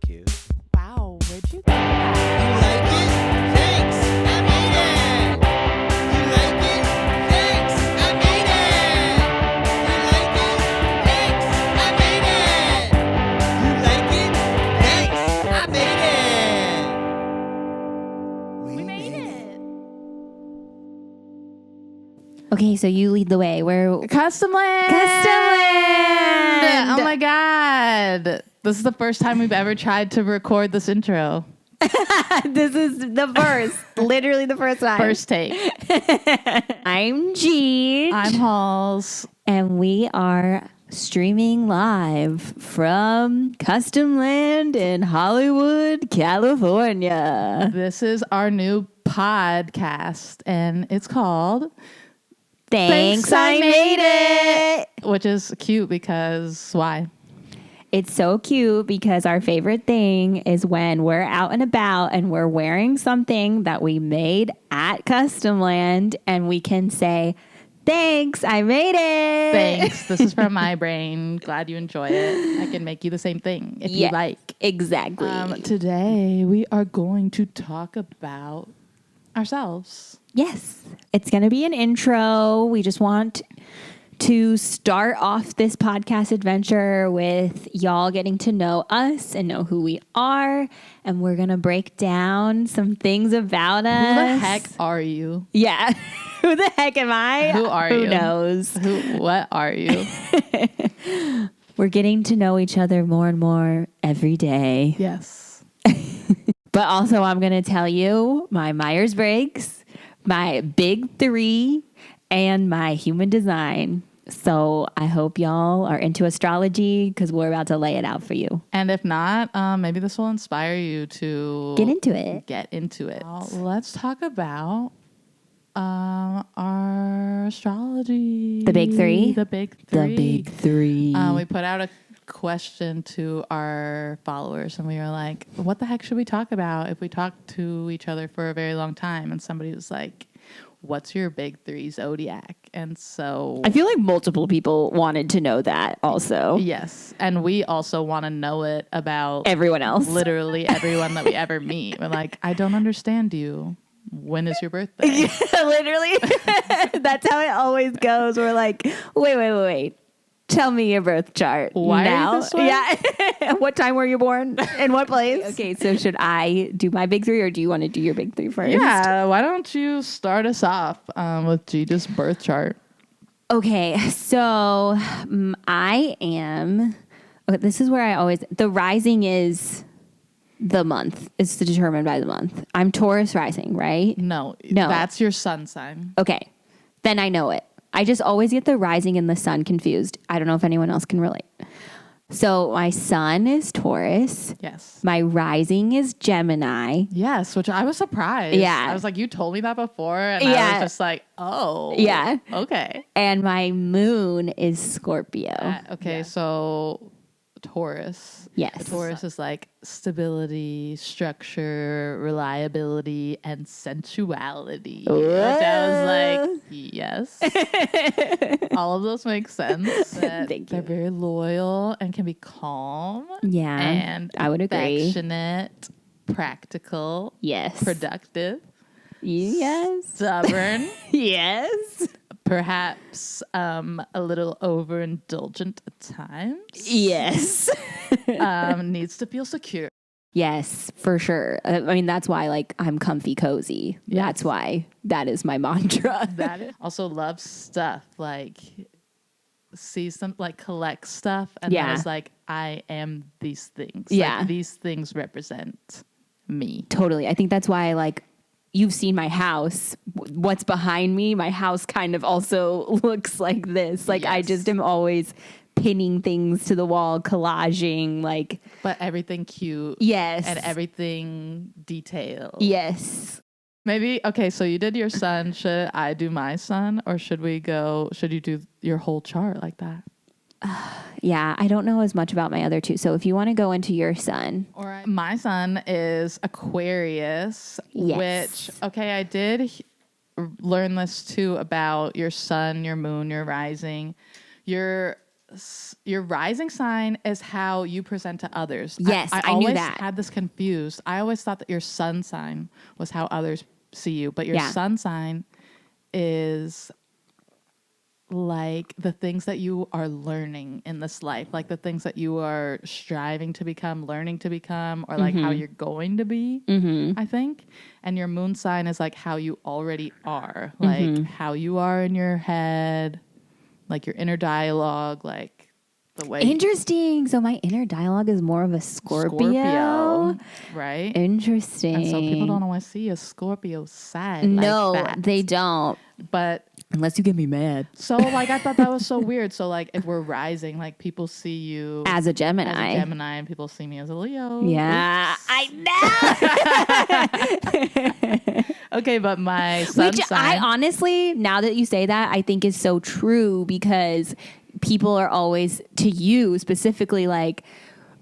cute. Wow, where'd you get that? You like it? Thanks! I made it! You like it? Thanks! I made it! You like it? Thanks! I made it! You like it? Thanks! I made it! We made it. Okay, so you lead the way. We're Customland. Customland. Oh my God. This is the first time we've ever tried to record this intro. This is the first, literally the first time. First take. I'm Geeg. I'm Hals. And we are streaming live from Customland in Hollywood, California. This is our new podcast, and it's called Thanks, I made it. which is cute because why? It's so cute because our favorite thing is when we're out and about and we're wearing something that we made at Customland and we can say, thanks, I made it. Thanks. This is from my brain. Glad you enjoy it. I can make you the same thing if you like. Exactly. Today, we are going to talk about ourselves. Yes, it's going to be an intro. We just want to start off this podcast adventure with y'all getting to know us and know who we are. And we're going to break down some things about us. Who the heck are you? Yeah. Who the heck am I? Who are you? Who knows? What are you? We're getting to know each other more and more every day. Yes. But also, I'm going to tell you my Myers-Briggs, my big three, and my human design. So I hope y'all are into astrology because we're about to lay it out for you. And if not, maybe this will inspire you to Get into it. Get into it. Let's talk about our astrology. The big three? The big three. The big three. We put out a question to our followers and we were like, what the heck should we talk about if we talk to each other for a very long time? And somebody was like, what's your big three Zodiac? And so I feel like multiple people wanted to know that also. yes. And we also want to know it about Everyone else. literally everyone that we ever meet. We're like, I don't understand you. When is your birthday? Literally. That's how it always goes. We're like, wait. Tell me your birth chart. Why now. are you this way? Yeah. What time were you born? In what place? Okay, so should I do my big three or do you want to do your big three first? Yeah, why don't you start us off with Gita's birth chart? Okay, so I am, this is where I always, the rising is the month. It's determined by the month. I'm Taurus rising, right? No, No. that's your sun sign. Okay, then I know it. I just always get the rising and the sun confused. I don't know if anyone else can relate. So my sun is Taurus. Yes. My rising is Gemini. Yes, which I was surprised. Yeah. I was like, you told me that before, and I Yeah. was just like, oh. Yeah. Okay. And my moon is Scorpio. Okay, so Taurus. Yes. Taurus is like stability, structure, reliability, and sensuality. Which I was like, yes. All of those make sense. Thank you. They're very loyal and can be calm. Yeah, And I would agree. affectionate, practical, Yes. productive, Yes. stubborn, Yes. perhaps a little overindulgent at times. Yes. Needs to feel secure. Yes, for sure. I mean, that's why, like, I'm comfy cozy. Yes. That's why that is my mantra. That is. Also loves stuff, like sees some, like collects stuff, and Yeah. then is like, I am these things. Yeah. Like, these things represent me. Totally. I think that's why, like, you've seen my house. What's behind me? My house kind of also looks like this. Like, I Yes. just am always pinning things to the wall, collaging, like, But everything cute. yes. And everything detailed. Yes. Maybe, okay, so you did your sun. Should I do my sun? Or should you do your whole chart like that? Yeah, I don't know as much about my other two. So if you want to go into your sun. My sun is Aquarius, Yes. which, okay, I did learn this too about your sun, your moon, your rising. Your your rising sign is how you present to others. Yes, I knew always that. had this confused. I always thought that your sun sign was how others see you, but your sun sign is like the things that you are learning in this life, like the things that you are striving to become, learning to become, or like how you're going to be, I think. And your moon sign is like how you already are, like how you are in your head, like your inner dialogue, like the way. Interesting. So my inner dialogue is more of a Scorpio. Right? Interesting. And so people don't always see a Scorpio side. No, like that. they don't. But Unless you get me mad. so like I thought that was so weird. So like if we're rising, like people see you As a Gemini. and people see me as a Leo. Yeah, Oops. I know. Okay, but my sun Which sign. I honestly, now that you say that, I think is so true because people are always, to you specifically, like,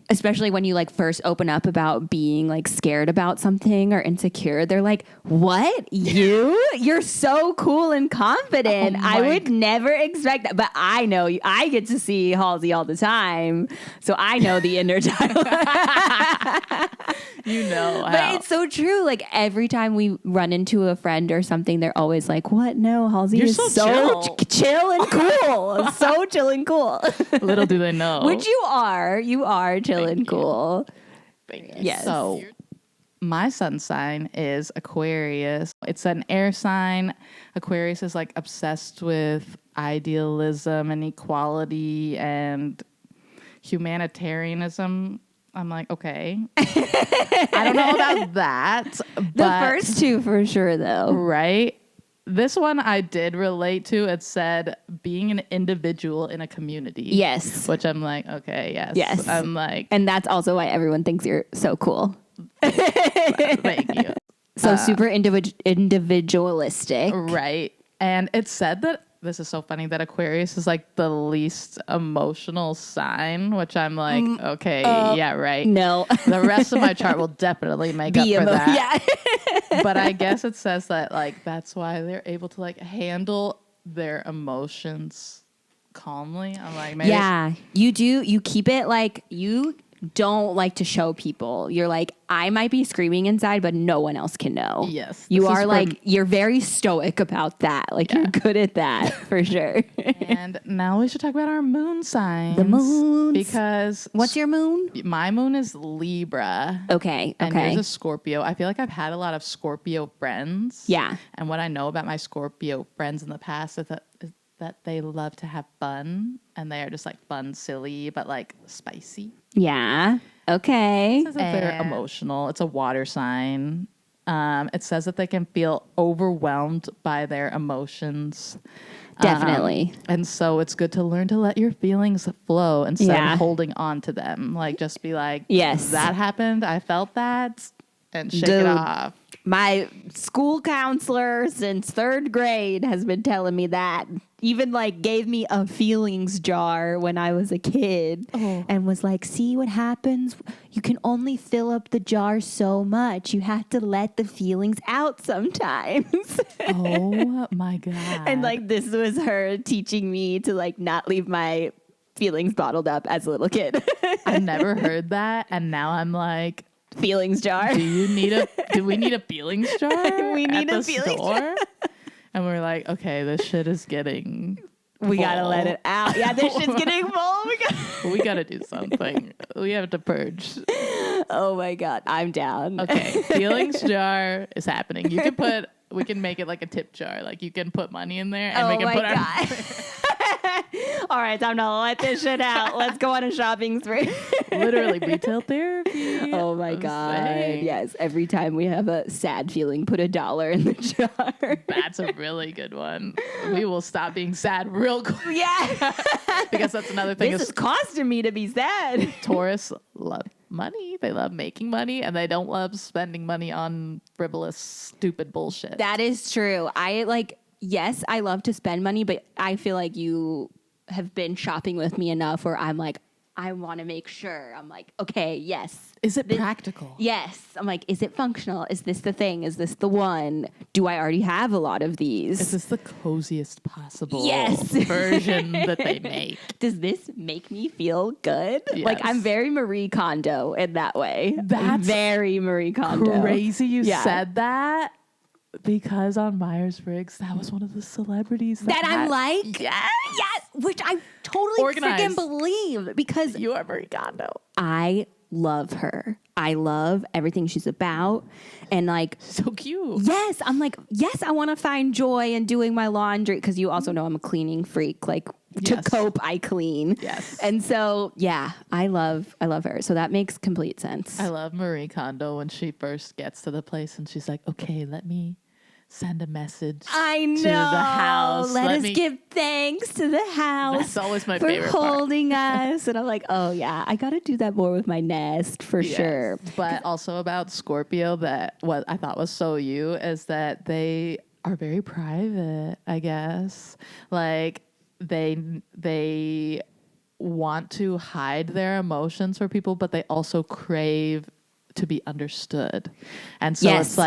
especially when you like first open up about being like scared about something or insecure, they're like, what? You're so cool and confident. Oh I my- would never expect that. But I know you, I get to see Halsey all the time. So I know the inner dialogue. You know But how. it's so true. Like every time we run into a friend or something, they're always like, what? No, Halsey You're is so so chill and cool. So chill and cool. Little do they know. Which you are. You are chill Thank and you. cool. Yes. So my sun sign is Aquarius. It's an air sign. Aquarius is like obsessed with idealism and equality and humanitarianism. I'm like, okay. I don't know about that. The but, first two for sure, though. right? This one I did relate to. It said being an individual in a community. Yes. Which I'm like, okay, yes. Yes. I'm like, And that's also why everyone thinks you're so cool. thank you. So super individualistic. Right. And it said that, this is so funny, that Aquarius is like the least emotional sign, which I'm like, okay, yeah, right. No. The rest of my chart will definitely make up for that. Yeah. But I guess it says that like that's why they're able to like handle their emotions calmly. I'm like, maybe Yeah, you do. You keep it like you don't like to show people. You're like, I might be screaming inside, but no one else can know. Yes, You this is are from- like, you're very stoic about that. Like, you're good at that for sure. And now we should talk about our moon signs. The moons. Because What's your moon? my moon is Libra. Okay. And Okay. yours is Scorpio. I feel like I've had a lot of Scorpio friends. Yeah. And what I know about my Scorpio friends in the past is that they love to have fun. And they are just like fun, silly, but like spicy. Yeah. Okay. It says that they're emotional. It's a water sign. It says that they can feel overwhelmed by their emotions. Definitely. And so it's good to learn to let your feelings flow instead Yeah. of holding on to them. Like, just be like, Yes. that happened. I felt that. And shake it Dude. off. My school counselor since third grade has been telling me that. Even like gave me a feelings jar when I was a kid and was like, see what happens? You can only fill up the jar so much. You have to let the feelings out sometimes. Oh my God. And like this was her teaching me to like not leave my feelings bottled up as a little kid. I've never heard that. And now I'm like, Feelings jar. do we need a feelings jar? We need at a the feelings store? And we're like, okay, this shit is getting We gotta full. let it out. Yeah, this shit's getting full. We gotta do something. We have to purge. Oh my God. I'm down. Okay, feelings jar is happening. We can make it like a tip jar. Like you can put money in there and Oh we can my put our God. All right, time to let this shit out. Let's go on a shopping spree. literally retail therapy. Oh my I'm God. saying. Yes. Every time we have a sad feeling, put $1 in the jar. That's a really good one. We will stop being sad real quick Yeah. because that's another thing. This is is costing me to be sad. Taurus love money. They love making money and they don't love spending money on frivolous, stupid bullshit. That is true. Yes, I love to spend money, but I feel like you have been shopping with me enough where I'm like, I want to make sure. I'm like, okay, yes. Is it practical? Yes. I'm like, is it functional? Is this the thing? Is this the one? Do I already have a lot of these? Is this the coziest possible Yes. version that they make? Does this make me feel good? Yes. Like, I'm very Marie Kondo in that way. I'm That's very Marie Kondo. Crazy you Yeah. said that, because on Myers-Briggs, that was one of the celebrities That I'm had- like, Yes. yes, which I totally Organized. freaking believe because You are Marie Kondo. I love her. I love everything she's about. And like, So cute. yes, I'm like, yes, I want to find joy in doing my laundry because you also know I'm a cleaning freak. Like to Yes. cope, I clean. Yes. And so, yeah, I love her. So that makes complete sense. I love Marie Kondo when she first gets to the place and she's like, okay, let me send a message I know. to the house. Let us me give thanks to the house. That's always my for favorite part. holding us. And I'm like, oh yeah, I got to do that more with my nest for Yes. sure. But also about Scorpio, that what I thought was so you is that they are very private, I guess. Like they want to hide their emotions for people, but they also crave to be understood. And so Yes. it's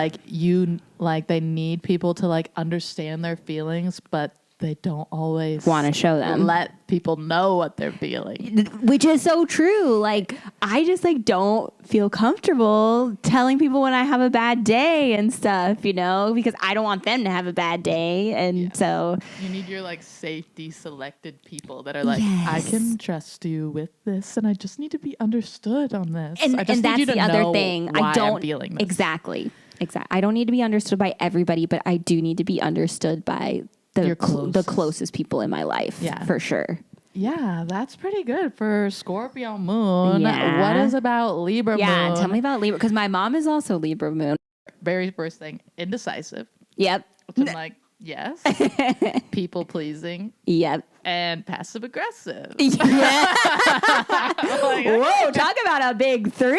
like they need people to like understand their feelings, but they don't always Want to show them. let people know what they're feeling. Which is so true. Like, I just like don't feel comfortable telling people when I have a bad day and stuff, you know, because I don't want them to have a bad day. And so, You need your like safety selected people that are like, I Yes. can trust you with this, and I just need to be understood on this. and I just need that's you to the other know thing. why I don't I'm feeling this. exactly. I don't need to be understood by everybody, but I do need to be understood by the Your the closest people in my life. Yeah. For sure. Yeah, that's pretty good for Scorpio moon. Yeah. What is about Libra Yeah. moon? Tell me about Libra because my mom is also Libra moon. Very first thing, indecisive. Yep. Which I'm like, yes. People pleasing Yep. and passive aggressive. Yeah. Like, Whoa, talk about a big three.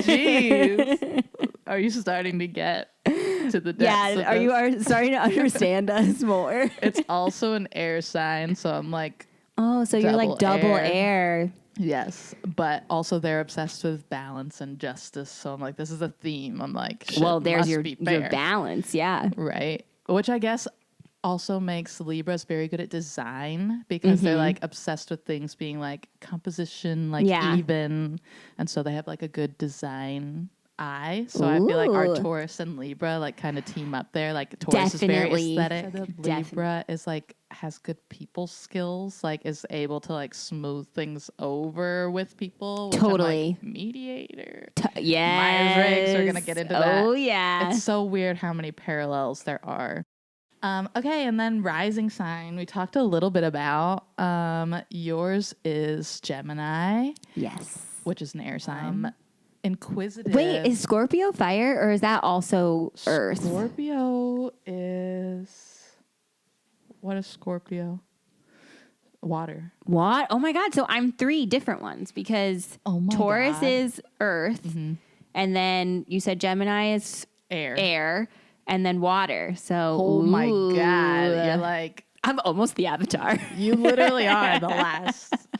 jeez. Are you starting to get to the depths of Are you this? starting to understand us more? It's also an air sign, so I'm like, Oh, so you're like double air. yes, but also they're obsessed with balance and justice. So I'm like, this is a theme. I'm like, shit, Well, there's must your be fair, balance. Yeah. right? Which I guess also makes Libras very good at design because they're like obsessed with things being like composition, like Yeah. even, and so they have like a good design eye. So I feel like our Ooh. Taurus and Libra like kind of team up there. Like Taurus Definitely. is very aesthetic. Libra is like has good people skills, like is able to like smooth things over with people. Which I'm, Totally. like, mediator. Yes. Myers-Briggs, we're gonna get into that. Oh, yeah. It's so weird how many parallels there are. Okay, and then rising sign we talked a little bit about. Yours is Gemini, yes. which is an air sign. Inquisitive. Wait, is Scorpio fire or is that also Earth? Scorpio is what is Scorpio? Water. What? Oh my God. So I'm 3 different ones because Oh my Taurus God. is Earth. And then you said Gemini is air and then water. So, Oh my ooh. God. You're like, I'm almost the Avatar. you literally are the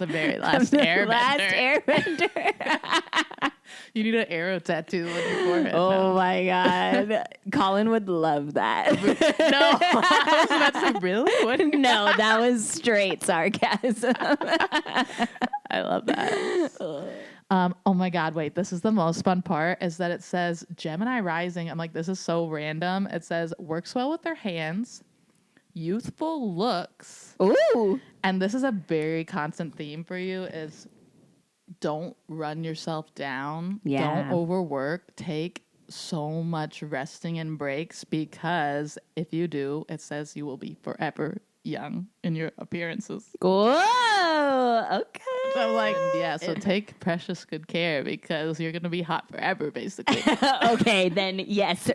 very last airbender. Last airbender. You need an arrow tattoo on your forehead. Oh my God. Colin would love that. No, I was about to say, really? What? No, that was straight sarcasm. I love that. Oh my God, wait, this is the most fun part is that it says Gemini rising. I'm like, this is so random. It says works well with their hands, youthful looks. Ooh. And this is a very constant theme for you is don't run yourself down. Yeah. Don't overwork. Take so much resting and breaks because if you do, it says you will be forever young in your appearances. Whoa. Okay. So I'm like, yeah, so take precious good care because you're going to be hot forever, basically. Okay, then yes,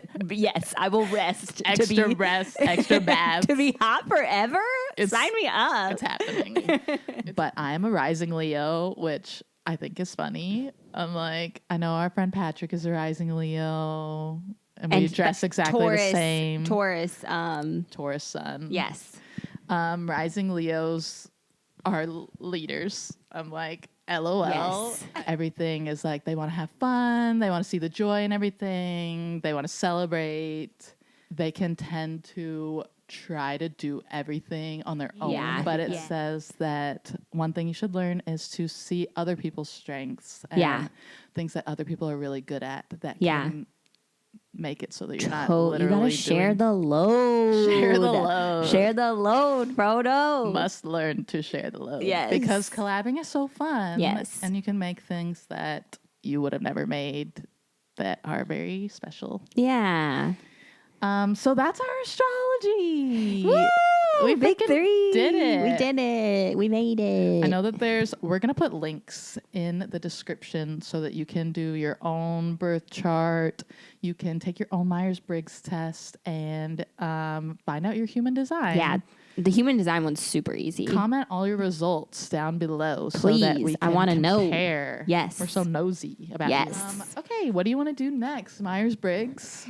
I will rest. Extra rest, extra baths. To be hot forever? Sign me up. It's happening. But I am a rising Leo, which I think is funny. I'm like, I know our friend Patrick is a rising Leo, and we dress exactly the same. Taurus sun. yes. Rising Leos are leaders. I'm like, LOL. Yes. Everything is like they want to have fun. They want to see the joy in everything. They want to celebrate. They can tend to try to do everything on their own. Yeah. But it Yeah. says that one thing you should learn is to see other people's strengths and things that other people are really good at that can make it so that you're not literally you gotta share doing- the load. Share the load. Share the load, Frodo. Must learn to share the load. Yes. Because collabing is so fun. Yes. And you can make things that you would have never made that are very special. Yeah. So that's our astrology. Woo! We Big freaking three. did it. We did it. We made it. I know that we're going to put links in the description so that you can do your own birth chart. You can take your own Myers-Briggs test and find out your human design. Yeah. The human design one's super easy. Comment all your results down below so that we Please, I can wanna know. compare. Yes. We're so nosy about Yes. it. Okay, what do you want to do next? Myers-Briggs?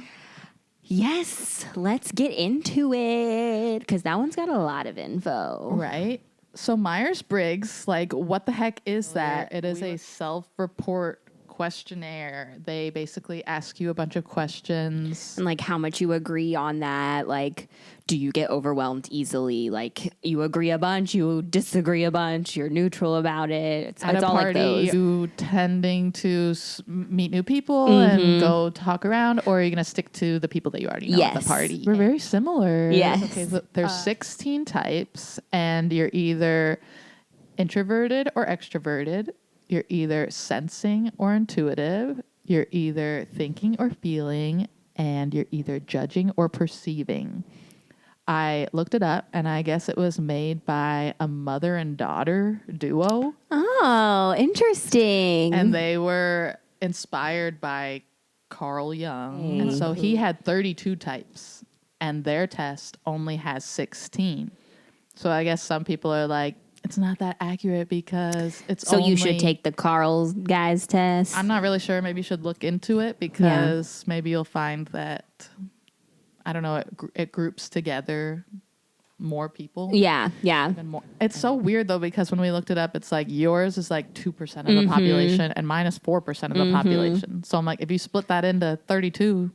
Yes. Let's get into it because that one's got a lot of info. Right. So Myers-Briggs, like, what the heck is that? It is a self-report questionnaire. They basically ask you a bunch of questions. And like how much you agree on that. Like, do you get overwhelmed easily? Like, you agree a bunch, you disagree a bunch, you're neutral about it. It's At a all like party, those. you tending to meet new people and go talk around, or are you going to stick to the people that you already know at the Yes. party? We're very similar. Yes. Okay, so there's 16 types, and you're either introverted or extroverted. You're either sensing or intuitive. You're either thinking or feeling, and you're either judging or perceiving. I looked it up, and I guess it was made by a mother and daughter duo. Oh, interesting. And they were inspired by Carl Jung. And so he had 32 types, and their test only has 16. So I guess some people are like, it's not that accurate because it's so only... you should take the Carl's guys test. I'm not really sure. Maybe you should look into it because maybe you'll find that, I don't know, it groups together more people. Yeah. And more. It's so weird though because when we looked it up, it's like yours is like 2% of the population and mine is 4% of the population. So I'm like, if you split that into 32,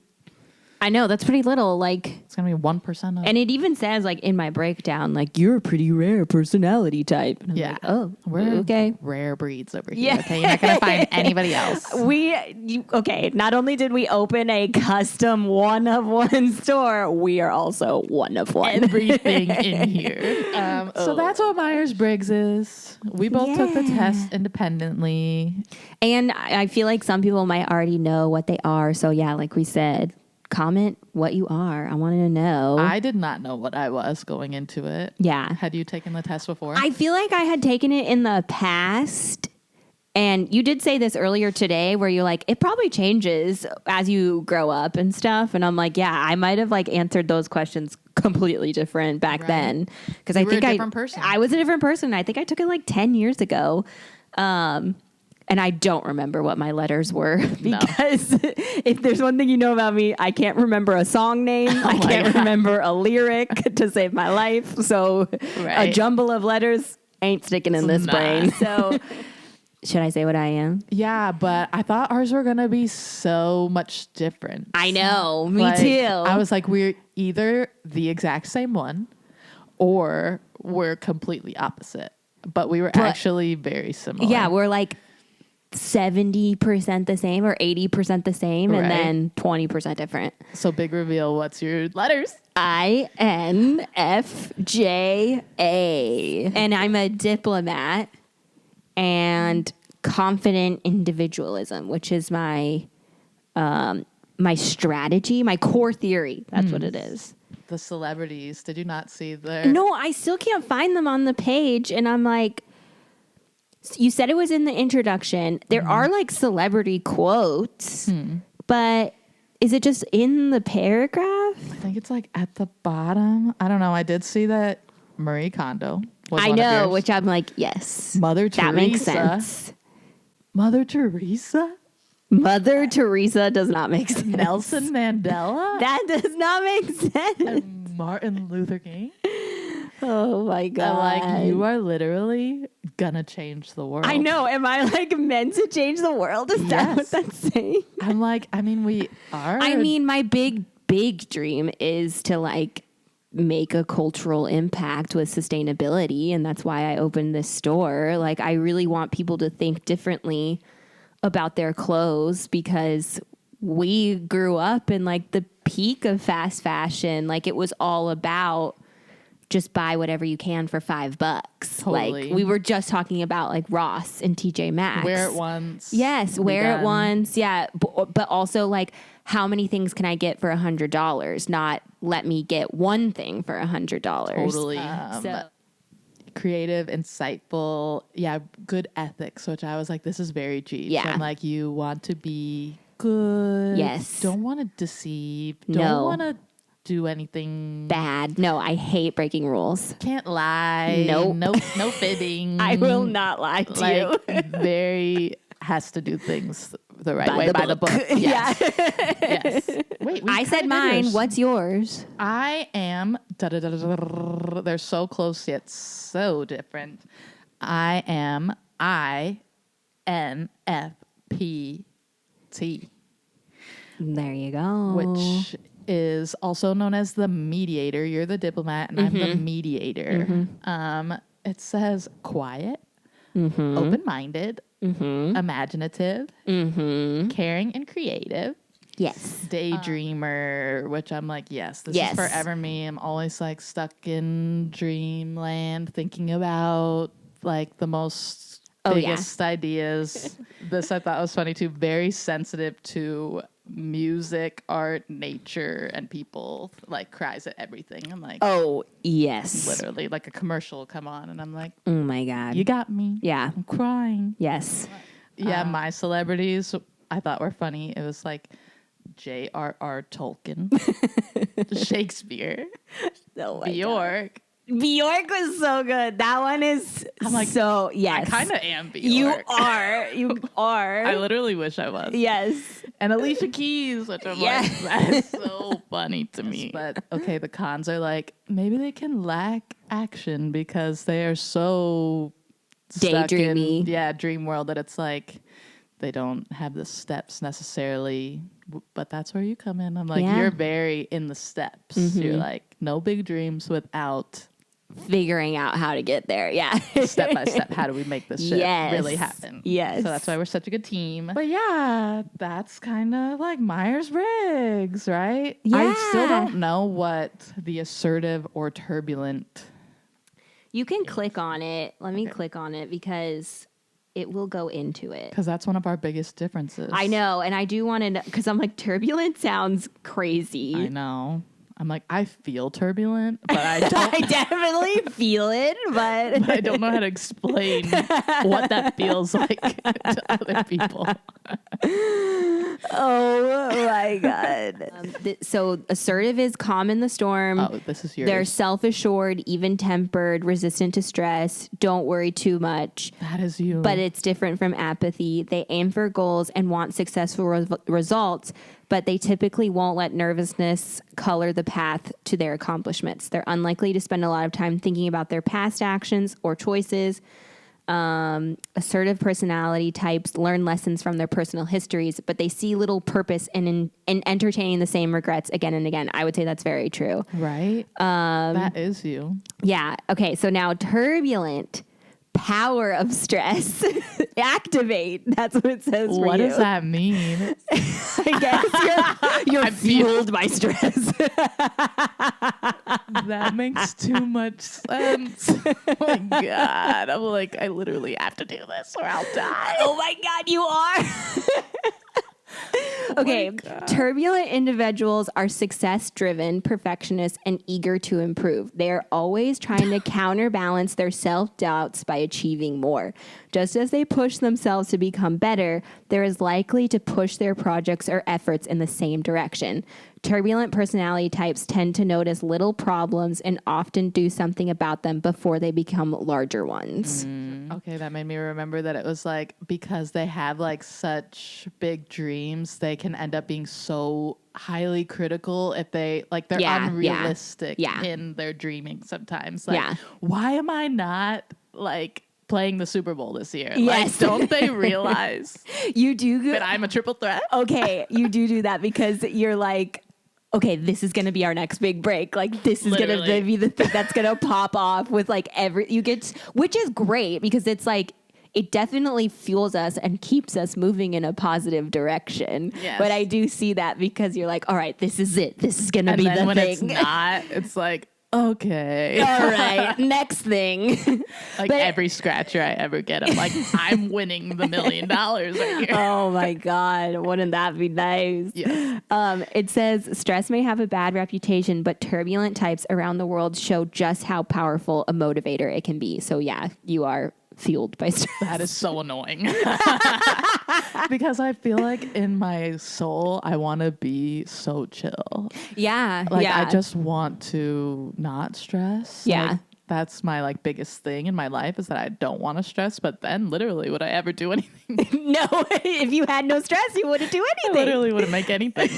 I know, that's pretty little. Like, it's gonna be 1% of. and it even says like in my breakdown, like, you're a pretty rare personality type. And I'm Yeah. like, oh, We're okay. rare breeds over here. Yeah. Okay, you're not gonna find anybody else. Okay, not only did we open a custom one-of-one store, we are also one of one. Everything in here. So that's what Myers-Briggs is. We both took the test independently. And I feel like some people might already know what they are. So yeah, like we said, comment what you are. I wanted to know. I did not know what I was going into it. Yeah. Had you taken the test before? I feel like I had taken it in the past. And you did say this earlier today where you're like, it probably changes as you grow up and stuff. And I'm like, yeah, I might have like answered those questions completely different back then. Because I were think a different person. I was a different person. I think I took it like 10 years ago. And I don't remember what my letters were because if there's one thing you know about me, I can't remember a song name. I can't remember a lyric to save my life. So a jumble of letters ain't sticking in this brain. So should I say what I am? Yeah, but I thought ours were going to be so much different. I know. Me Like, too. I was like, we're either the exact same one or we're completely opposite. But we were actually very similar. Yeah, we're like 70% the same or 80% the same and then 20% different. So big reveal, what's your letters? INFJA. And I'm a diplomat and confident individualism, which is my my strategy, my core theory. That's what it is. The celebrities. Did you not see their... No, I still can't find them on the page. And I'm like, you said it was in the introduction. There are like celebrity quotes, but is it just in the paragraph? I think it's like at the bottom. I don't know. I did see that Marie Kondo was I one of know, yours. which I'm like, yes. Mother Teresa. That makes sense. Mother Teresa? Mother Teresa does not make sense. Nelson Mandela? That does not make sense. And Martin Luther King? Oh my God. Like, you are literally gonna change the world. I know. Am I like meant to change the world? Is that what that's saying? I'm like, I mean, we are. I mean, my big dream is to like make a cultural impact with sustainability. And that's why I opened this store. Like, I really want people to think differently about their clothes because we grew up in like the peak of fast fashion. Like, it was all about just buy whatever you can for $5. Totally. Like, we were just talking about like Ross and TJ Maxx. Wear it once. Yes, wear it once. Yeah, but also like, how many things can I get for $100? Not let me get one thing for $100. Totally. So Creative, insightful, good ethics, which I was like, this is very G. Yeah. And like, you want to be good. Yes. Don't want to deceive. No. Don't want to do anything bad. No, I hate breaking rules. Can't lie. Nope. No fibbing. I will not lie to like, you. very has to do things the right way by the book. Yes. Yes. Wait, I said mine. What's yours? I am. They're so close yet so different. I am INFPT. There you go. Which is also known as the mediator. You're the diplomat, and I'm the mediator. It says quiet, open-minded, imaginative, caring and creative. Yes. Daydreamer, which I'm like, yes, this is forever me. I'm always like stuck in dreamland, thinking about like the most biggest ideas. This I thought was funny too. Very sensitive to music, art, nature, and people. Like, cries at everything. I'm like, oh yes, literally like a commercial will come on, and I'm like, oh my God, you got me. Yeah, I'm crying. Yes. Yeah, my celebrities I thought were funny. It was like J.R.R. Tolkien, Shakespeare, Bjork. Bjork was so good. That one is so, yes. I kind of am Bjork. You are. I literally wish I was. Yes. And Alicia Keys, which I'm like, that's so funny to me. But okay, the cons are like, maybe they can lack action because they are so daydreamy. Dream world that it's like they don't have the steps necessarily, but that's where you come in. I'm like, you're very in the steps. You're like, no big dreams without figuring out how to get there. Yeah. Step by step. How do we make this shit really happen? Yes. So that's why we're such a good team. But yeah, that's kind of like Myers-Briggs, right? Yeah. I still don't know what the assertive or turbulent. You can click on it. Let me click on it because it will go into it. Because that's one of our biggest differences. I know. And I do want to know, because I'm like, turbulent sounds crazy. I know. I'm like, I feel turbulent, but I don't. I definitely feel it, but I don't know how to explain what that feels like to other people. Oh my God. So assertive is calm in the storm. Oh, this is yours. They're self-assured, even-tempered, resistant to stress, don't worry too much. That is you. But it's different from apathy. They aim for goals and want successful results, but they typically won't let nervousness color the path to their accomplishments. They're unlikely to spend a lot of time thinking about their past actions or choices. Assertive personality types learn lessons from their personal histories, but they see little purpose in entertaining the same regrets again and again. I would say that's very true. Right? That is you. Yeah. Okay. So now turbulent. Power of stress. Activate. That's what it says for What you. does that mean? I guess you're fueled by stress. That makes too much sense. Oh my God. I'm like, I literally have to do this or I'll die. Oh my God, you are. Okay, turbulent individuals are success-driven, perfectionists, and eager to improve. They are always trying to counterbalance their self-doubts by achieving more. Just as they push themselves to become better, they're as likely to push their projects or efforts in the same direction. Turbulent personality types tend to notice little problems and often do something about them before they become larger ones. Okay, that made me remember that it was like because they have like such big dreams, they can end up being so highly critical if they like they're unrealistic in their dreaming sometimes. Like, why am I not like playing the Super Bowl this year. Yes. Like, don't they realize You do that I'm a triple threat? okay, you do that because you're like, okay, this is going to be our next big break. Like, this is going to Literally. be the thing that's going to pop off with like which is great because it's like, it definitely fuels us and keeps us moving in a positive direction. Yes. But I do see that because you're like, all right, this is it. This is going to And be then the when thing. it's not, it's like, okay. All right, next thing. Like But- every scratcher I ever get, I'm like, I'm winning the $1 million right here. Oh my God, wouldn't that be nice? Yes. It says stress may have a bad reputation, but turbulent types around the world show just how powerful a motivator it can be. So yeah, you are fueled by stress. That is so annoying. Because I feel like in my soul, I want to be so chill. Yeah, Like, yeah. I just want to not stress. Yeah. Like, that's my like biggest thing in my life is that I don't want to stress. But then literally, would I ever do anything? No, if you had no stress, you wouldn't do I anything. literally wouldn't make anything.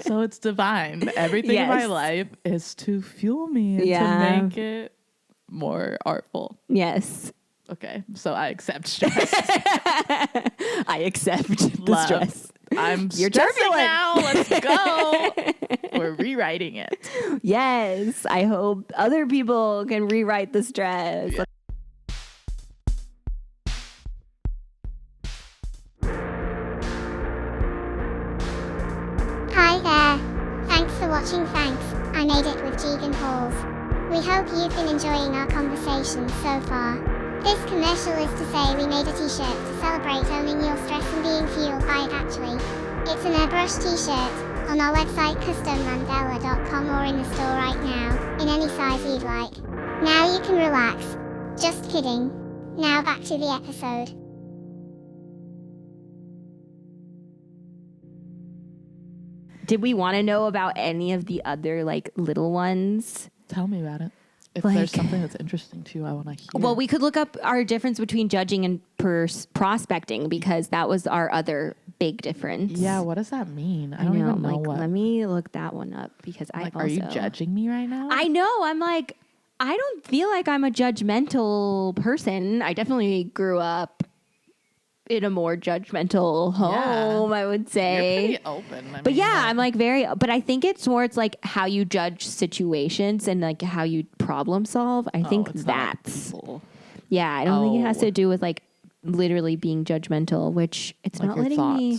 So it's divine. Everything in my Yes. life is to fuel me and Yeah. to make it more artful. Yes, Okay, so I accept stress. I accept the Love. stress. I'm You're stressing turbulent. now. Let's go. We're rewriting it. Yes, I hope other people can rewrite the stress. Yeah. Hi there. Thanks for watching. Thanks. I made it with Geeg and Hals. We hope you've been enjoying our conversation so far. This commercial is to say we made a t-shirt to celebrate owning your stress and being fueled by it actually. It's an airbrush t-shirt on our website customlandella.com or in the store right now, in any size you'd like. Now you can relax. Just kidding. Now back to the episode. Did we want to know about any of the other like little ones? Tell me about it. If Like- there's something that's interesting to you, I want to hear. Well, we could look up our difference between judging and prospecting because that was our other big difference. Yeah, what does that mean? I I don't know. even know Like, what. let me look that one up because Like, I are you also- judging me right now? I know. I'm like, I don't feel like I'm a judgmental person. I definitely grew up in a more judgmental home, I would You're say. pretty open. But yeah, I'm like but I think it's more, it's like how you judge situations and like how you problem solve. I think that's, yeah, I don't think it has to do with like literally being judgmental, which it's not letting me,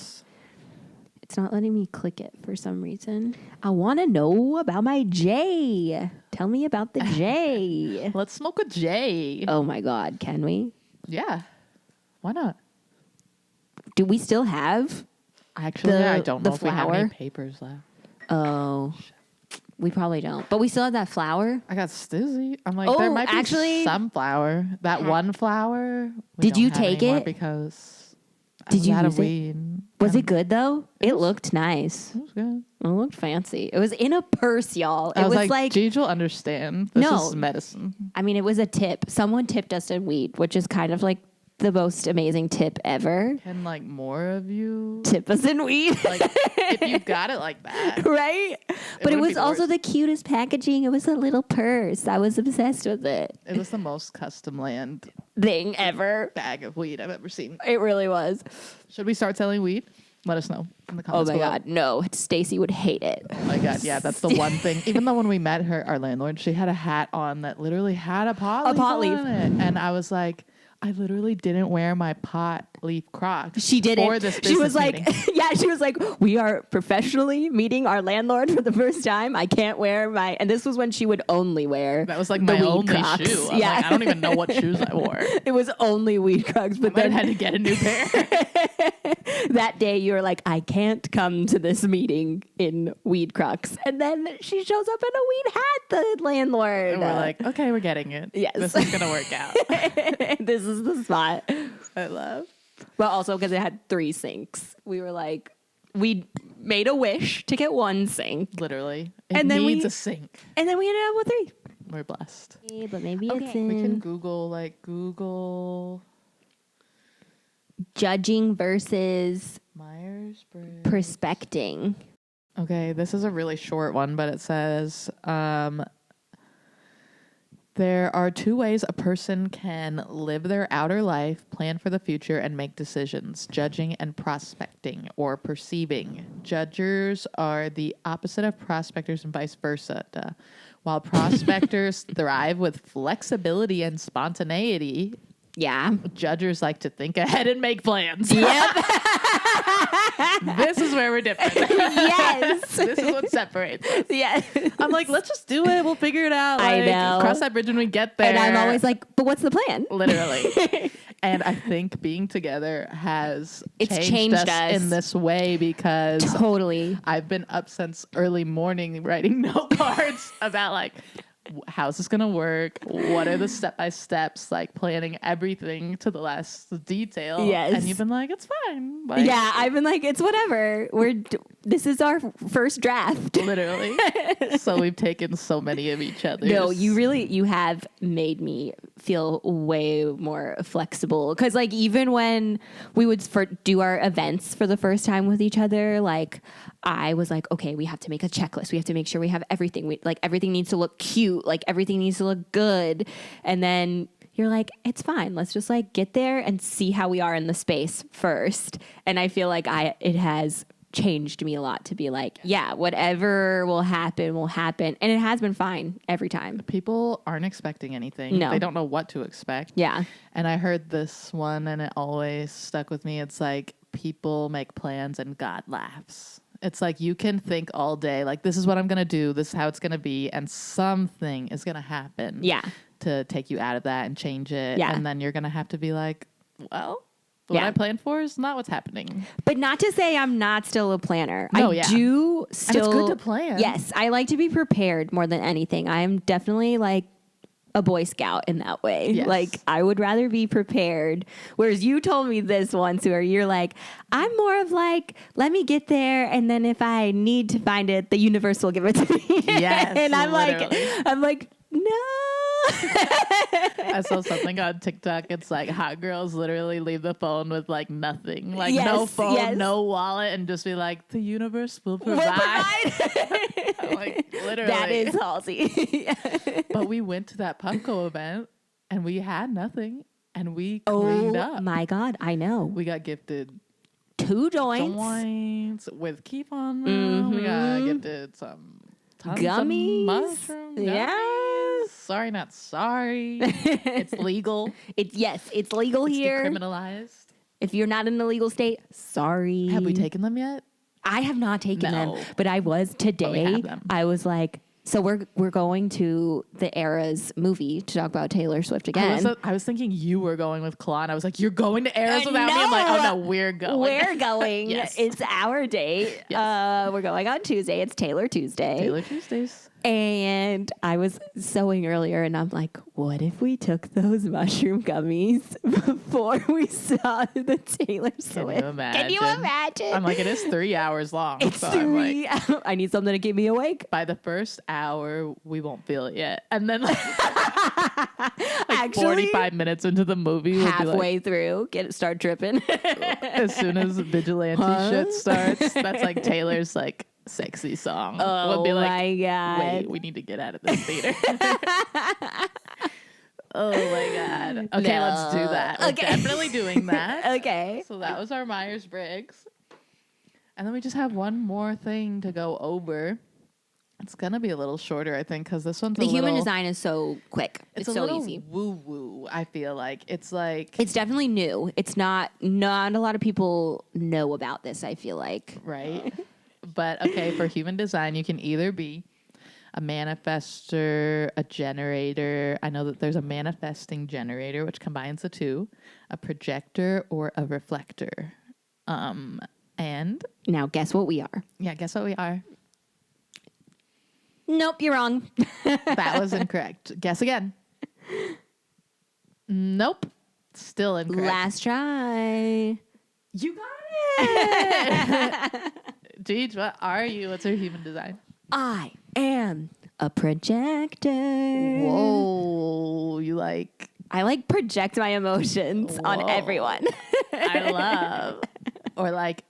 it's not letting me click it for some reason. I want to know about my J. Tell me about the J. Let's smoke a J. Oh my God, can we? Yeah. Why not? Do we still have? Actually, The- I don't the know if we have any flower? papers left. Oh, we probably don't. But we still have that flower. I got stizzy. I'm like, Oh, there might actually- be some flour. That one flour. we Did don't you have take anymore it? Because I Did was you out use of it? weed. Was and it good though? It looked nice. It was good. It looked fancy. It was in a purse, y'all. I It was was like, Gage will understand. This No. is medicine. I mean, it was a tip. Someone tipped us in weed, which is kind of like the most amazing tip ever. Can like more of you Tip us in weed. like if you got it like that? Right? But it wouldn't was be the also worst. the cutest packaging. It was a little purse. I was obsessed with it. It was the most Customland Thing ever. bag of weed I've ever seen. It really was. Should we start selling weed? Let us know in the Oh comments my below. God. No, Stacy would hate it. Oh my God, yeah, that's the one thing. Even though when we met her, our landlord, she had a hat on that literally had a pot leaf on it. And I was like, I literally didn't wear my pot leaf Crocs. She didn't. For this She was business like, meeting. yeah, she was like, we are professionally meeting our landlord for the first time. I can't wear my, and this was when she would only wear That was like the my weed only Crocs. shoe. I'm Yeah. like, I don't even know what shoes I wore. It was only weed Crocs, but But then then had to get a new pair. that day you were like, I can't come to this meeting in weed Crocs. And then she shows up in a weed hat, the landlord. And we're like, okay, we're getting it. Yes. This is going to work out. this is the spot. I love. But also because it had 3 sinks. We were like, we made a wish to get 1 sink. Literally. It And then needs we- a sink. And then we ended up with 3. We're blessed. But maybe it's We can in Google judging versus Myers-Briggs. prospecting. Okay, this is a really short one, but it says, There are two ways a person can live their outer life, plan for the future, and make decisions: judging and prospecting, or perceiving. Judgers are the opposite of prospectors and vice versa. Duh. While prospectors thrive with flexibility and spontaneity, Yeah. judgers like to think ahead and make plans. Yep. This is where we're different. Yes. This is what separates us. Yes. I'm like, let's just do it. We'll figure it out. I Like, know. Cross that bridge when we get there. And I'm always like, but what's the plan? Literally. And I think being together has It's changed changed us. in this way because Totally. I've been up since early morning writing note cards about like, how's this going to work? What are the step-by-steps, like planning everything to the last detail. Yes. And you've been like, it's fine. Like, Yeah, I've been like, it's whatever. This is our first draft. literally. So we've taken so many of each other. No, you have made me feel way more flexible. Because like even when we would do our events for the first time with each other, like I was like, okay, we have to make a checklist. We have to make sure we have everything. Everything needs to look cute. Like everything needs to look good. And then you're like, it's fine. Let's just like get there and see how we are in the space first. And I feel like it has changed me a lot to be like, yeah, whatever will happen will happen. And it has been fine every time. People aren't expecting anything. No. They don't know what to expect. Yeah. And I heard this one and it always stuck with me. It's like people make plans and God laughs. It's like you can think all day, like, this is what I'm going to do. This is how it's going to be. And something is going to happen. Yeah. To take you out of that and change it. Yeah. And then you're going to have to be like, well, what Yeah. I planned for is not what's happening. But not to say I'm not still a planner. No, I yeah. do still. And it's good to plan. Yes. I like to be prepared more than anything. I am definitely like a Boy Scout in that way. Yes. Like I would rather be prepared. Whereas you told me this once where you're like, I'm more of like, let me get there. And then if I need to find it, the universe will give it to me. Yes, And I'm literally. like, no. I saw something on TikTok. It's like hot girls literally leave the phone with like nothing, like no Yes, phone, yes. no wallet, and just be like, the universe will We'll provide. provide. I'm like, literally. That is Halsey. But we went to that Puffco event and we had nothing, and we cleaned Oh up. my God, I know. We got gifted 2 joints. joints with keep on them. We got gifted some tons Gummies. of mushroom gummies. Yes. Sorry, not sorry. It's legal. It's legal It's here. decriminalized. If you're not in a legal state, sorry. Have we taken them yet? I have not taken No. them, but I was today. have them. I was like, so we're going to the Eras movie to talk about Taylor Swift again. I was thinking you were going with Klon. I was like, you're going to Eras without me? I'm like, oh no, we're going. We're going. Yes. It's our date. Yes. We're going on Tuesday. It's Taylor Tuesday. Taylor Tuesdays. And I was sewing earlier, and I'm like, what if we took those mushroom gummies before we saw the Taylor Swift? imagine? Can you imagine? I'm like, it is 3 hours long. it's so I'm like, 3. I need something to keep me awake. by the first hour, we won't feel it yet. And then like Actually, 45 minutes into the movie, we'll be halfway through, start dripping. like, as soon as vigilante shit starts, that's like Taylor's like sexy song. We'll be like, my God. wait, we need to get out of this theater. Oh my God. Okay, No. let's do that. We're Okay. definitely doing that. Okay. So that was our Myers-Briggs. And then we just have one more thing to go over. It's going to be a little shorter, I think, because this one's The a human little, design is so quick. It's a so little easy. woo-woo, I feel like. It's like, It's definitely new. It's not a lot of people know about this, I feel like. right? But okay, for human design, you can either be a manifester, a generator. I know that there's a manifesting generator, which combines the two, a projector, or a reflector. And Now, guess what we are? yeah, guess what we are? Nope, you're wrong. That was incorrect. Guess again. Nope. Still incorrect. Last try. You got it. Deej, what are you? What's your human design? I am a projector. Whoa. You like, I like project my emotions on Whoa. everyone. I love. Or like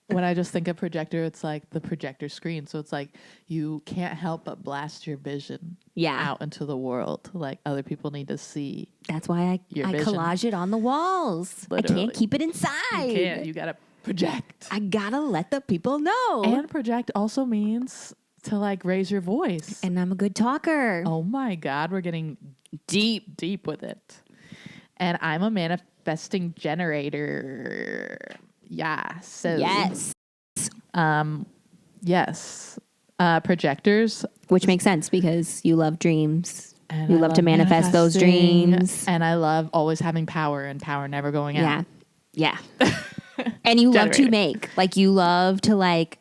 when I just think of projector, it's like the projector screen. So it's like you can't help but blast your vision out into the world. Like other people need to see. That's why I vision. collage it on the walls. Literally. I can't keep it inside. You can't. You got to project. I got to let the people know. And project also means to like raise your voice. And I'm a good talker. Oh my God, we're getting deep with it. And I'm a manifesting generator. Yeah. So yes. Projectors. Which makes sense because you love dreams. And you I love to manifest those dreams. And I love always having power and power never going out. Yeah. And you love to make. Like you love to like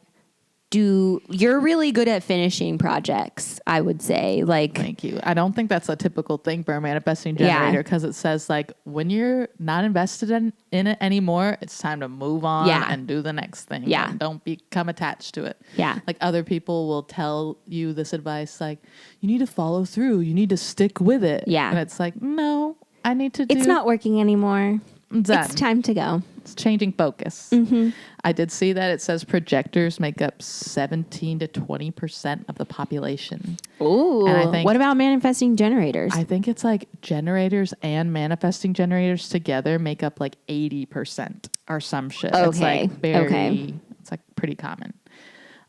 you're really good at finishing projects, I would say. Like, thank you. I don't think that's a typical thing for a manifesting generator because it says like when you're not invested in it anymore, it's time to move on and do the next thing. Yeah. And don't become attached to it. Yeah. Like other people will tell you this advice like you need to follow through. You need to stick with it. Yeah. And it's like, no, I need to it's not working anymore. Done. It's time to go. It's changing focus. Mm-hmm. I did see that it says projectors make up 17 to 20% of the population. Ooh. And I think, what about manifesting generators? I think it's like generators and manifesting generators together make up like 80% or some shit. Okay. It's like it's like pretty common.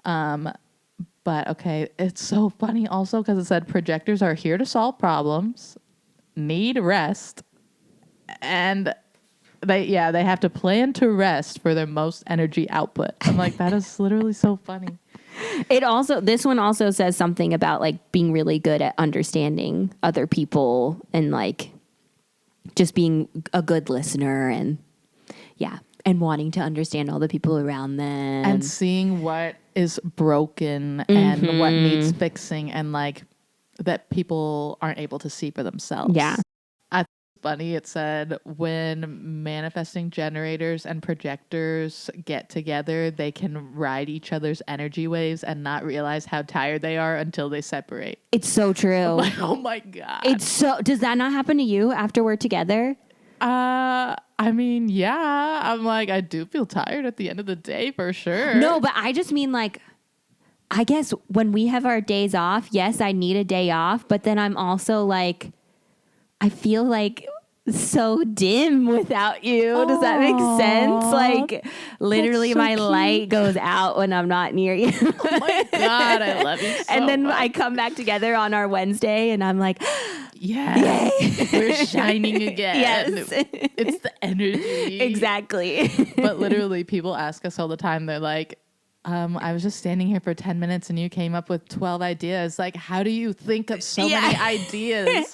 But okay, it's so funny also because it said projectors are here to solve problems, need rest, and they have to plan to rest for their most energy output. I'm like, that is literally so funny. This one also says something about like being really good at understanding other people and like just being a good listener and wanting to understand all the people around them and seeing what is broken and what needs fixing and like that people aren't able to see for themselves. Yeah. Funny, it said when manifesting generators and projectors get together, they can ride each other's energy waves and not realize how tired they are until they separate. It's so true. I'm like, oh my God. Does that not happen to you after we're together? I mean, yeah. I'm like, I do feel tired at the end of the day for sure. No, but I just mean like, I guess when we have our days off, yes, I need a day off, but then I'm also like, I feel like so dim without you. Does that make sense? Like literally so my cute. light goes out when I'm not near you. Oh my God, I love you so And then much. I come back together on our Wednesday and I'm like, yes, we're shining again. Yes. It's the energy. Exactly. But literally people ask us all the time, they're like, I was just standing here for 10 minutes and you came up with 12 ideas. Like, how do you think of so many ideas?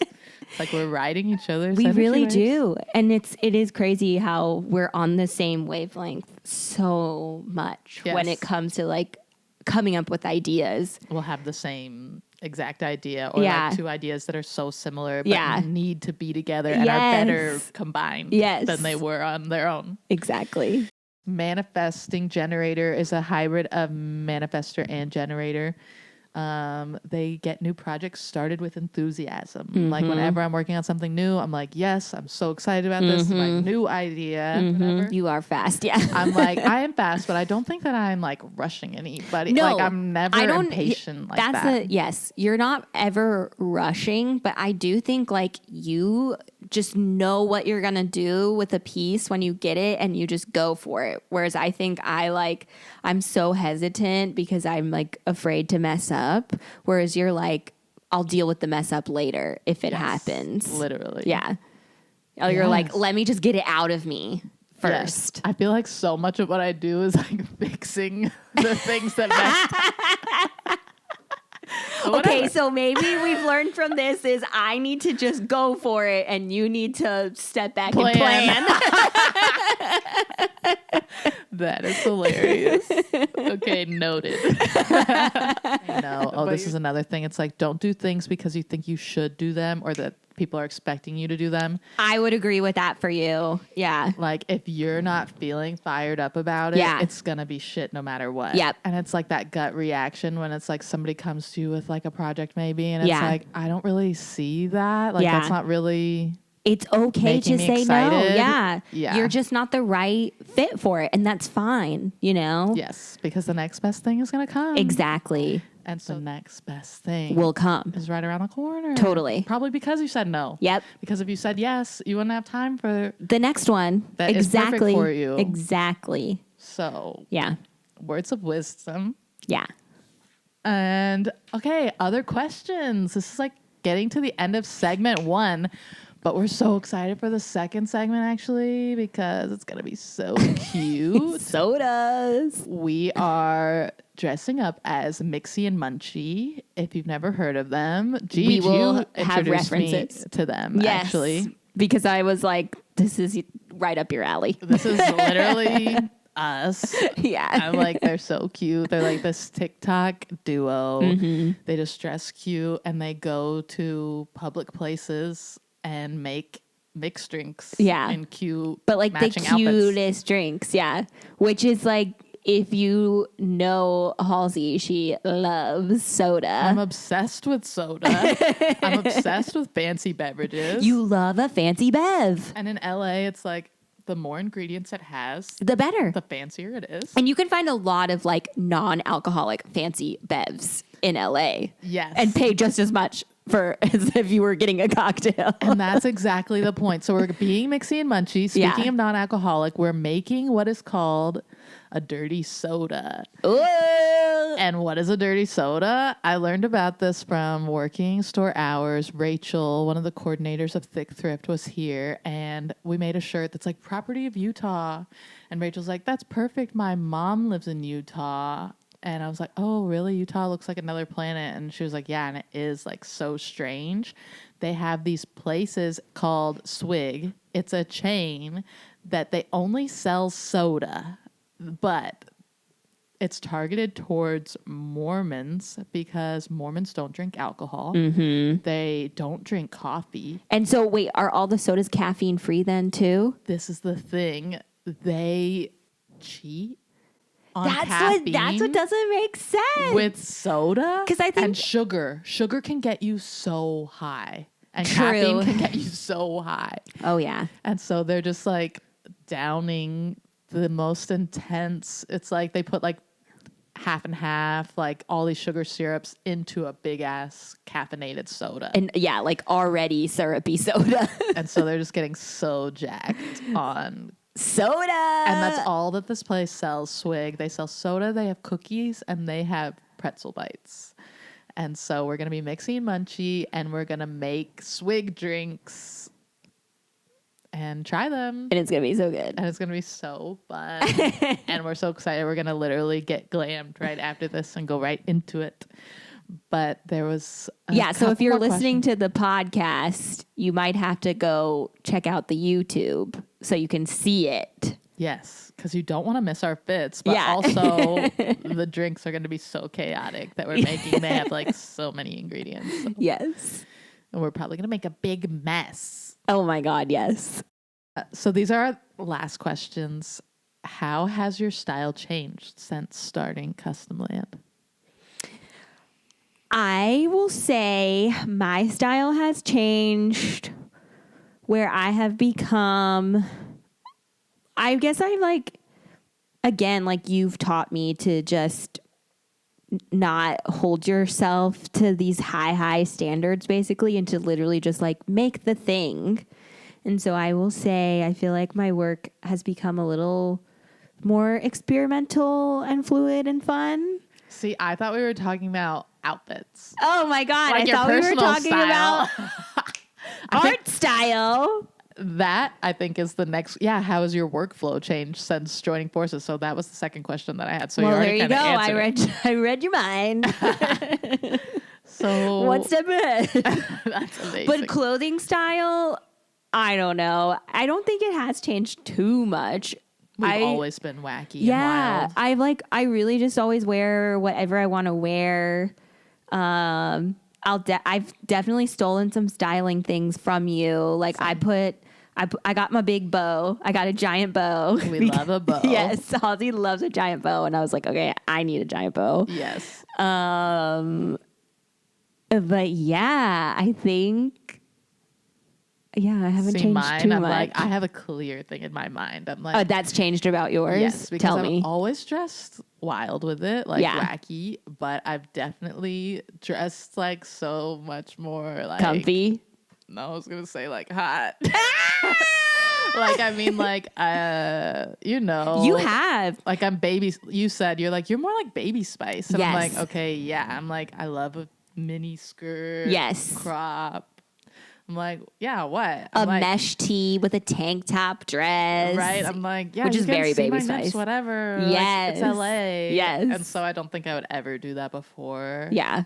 Like we're riding each other's We energy really waves. do. And it is crazy how we're on the same wavelength so much when it comes to like coming up with ideas. We'll have the same exact idea or Yeah. like two ideas that are so similar but Yeah. need to be together and are better combined than they were on their own. Exactly. Manifesting generator is a hybrid of manifestor and generator. They get new projects started with enthusiasm. Like whenever I'm working on something new, I'm like, yes, I'm so excited about this. My new idea. Whatever. You are fast. Yeah. I'm like, I am fast, but I don't think that I'm like rushing anybody. No, like I'm never impatient like that. Yes, you're not ever rushing, but I do think like you just know what you're going to do with a piece when you get it and you just go for it. Whereas I think I'm so hesitant because I'm like afraid to mess up. Whereas you're like, I'll deal with the mess up later if it happens. Literally. Yeah. You're like, let me just get it out of me first. Yes. I feel like so much of what I do is like fixing the things that messed up. Okay, so maybe we've learned from this is I need to just go for it and you need to step back and plan. That is hilarious. Okay, noted. I know. Oh, this is another thing. It's like, don't do things because you think you should do them or that people are expecting you to do them. I would agree with that for you. Yeah. Like, if you're not feeling fired up about it, it's going to be shit no matter what. Yep. And it's like that gut reaction when it's like somebody comes to you with like a project maybe, and it's like, I don't really see that. Like, that's not really it's okay making to me say no. excited. Yeah. Yeah. You're just not the right fit for it. And that's fine, you know? Yes, because the next best thing is going to come. Exactly. And so the next best thing Will come. is right around the corner. Totally. Probably because you said no. Yep. Because if you said yes, you wouldn't have time for The next one. that is perfect exactly. for you. Exactly. So, Yeah. words of wisdom. Yeah. And okay, other questions. This is like getting to the end of segment 1, but we're so excited for the second segment actually because it's gonna be so cute. Sodas. We are dressing up as Mixie and Munchie. If you've never heard of them, We will you have introduced me references. to them. Yes. Actually, Because I was like, this is right up your alley. this is literally us. Yeah. I'm like, they're so cute. They're like this TikTok duo. Mm-hmm. They just dress cute and they go to public places and make mixed drinks. Yeah. in cute, But like the matching outfits. cutest drinks. Yeah. Which is like, if you know Halsey, she loves soda. I'm obsessed with soda. I'm obsessed with fancy beverages. You love a fancy bev. And in LA, it's like the more ingredients it has, The better. the fancier it is. And you can find a lot of like non-alcoholic fancy bevs in LA. Yes. And pay just as much for as if you were getting a cocktail. And that's exactly the point. So we're being Mixie and Munchie. Speaking Yeah. of non-alcoholic, we're making what is called a dirty soda. Ooh. And what is a dirty soda? I learned about this from working store hours. Rachel, one of the coordinators of Thick Thrift, was here, and we made a shirt that's like property of Utah. And Rachel's like, that's perfect. My mom lives in Utah. And I was like, oh, really? Utah looks like another planet. And she was like, yeah, and it is like so strange. They have these places called Swig. It's a chain that they only sell soda, but it's targeted towards Mormons because Mormons don't drink alcohol. Mm-hmm. They don't drink coffee. And so, wait, are all the sodas caffeine free then too? This is the thing. They cheat on That's caffeine what doesn't make sense. with soda 'Cause I think- and sugar. Sugar can get you so high. And True. caffeine can get you so high. Oh yeah. And so they're just like downing the most intense. It's like they put like half and half, like all these sugar syrups into a big ass caffeinated soda. And yeah, like already syrupy soda. And so they're just getting so jacked on. Soda. And that's all that this place sells, Swig. They sell soda, they have cookies, and they have pretzel bites. And so we're going to be Mixie and Munchie, and we're going to make Swig drinks and try them. And it's gonna be so good. And it's going to be so fun. And we're so excited. We're going to literally get glammed right after this and go right into it. But there was Yeah, so if you're listening to the podcast, you might have to go check out the YouTube so you can see it. Yes, because you don't want to miss our fits, but Yeah. also the drinks are going to be so chaotic that we're making. They have like so many ingredients. So- Yes. and we're probably going to make a big mess. Oh my God, yes. So these are our last questions. How has your style changed since starting Customland? I will say my style has changed where I have become, I guess I like, again, like you've taught me to just not hold yourself to these high standards basically and to literally just like make the thing. And so I will say I feel like my work has become a little more experimental and fluid and fun. See, I thought we were talking about outfits. Oh my God. Like I your thought we were personal talking style. about I think art style. that, I think, is the next. Yeah, how has your workflow changed since joining forces? So that was the second question that I had. So Well, you there already you kind go. of answered I read your mind. So One step ahead. that's amazing. But clothing style, I don't know. I don't think it has changed too much. We've always been wacky Yeah, and wild. I really just always wear whatever I want to wear. I've definitely stolen some styling things from you. Like I got my big bow. I got a giant bow. We love a bow. Yes, Halsey loves a giant bow, and I was like, okay, I need a giant bow. Yes. But yeah, I think Yeah, I haven't see changed mine, too I'm much. like, I have a clear thing in my mind. I'm like, Oh, that's changed about yours? yes, because Tell I've me. always dressed wild with it, like Yeah. wacky, but I've definitely dressed like so much more like Comfy? No, I was gonna say like hot. Like I mean, like you know, You have. like I'm baby. You said you're like you're more like Baby Spice, and I'm Yes. like okay, yeah. I'm like I love a mini skirt, Yes. crop. I'm like yeah, what? A I'm like, mesh tee with a tank top dress. right? I'm like, yeah, Which you is can very see Baby my nips, Spice. whatever. Yes. Like, it's LA. Yes. And so I don't think I would ever do that before. Yeah.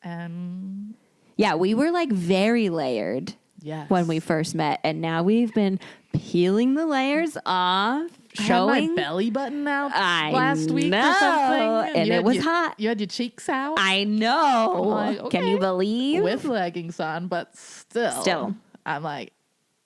And Yeah, we were like very layered yes, when we first met, and now we've been peeling the layers off, I had showing. my belly button out I last week know, or something, and you it had was your- hot. You had your cheeks out I know. I'm like, Can you okay. believe? with leggings on, but still, I'm like,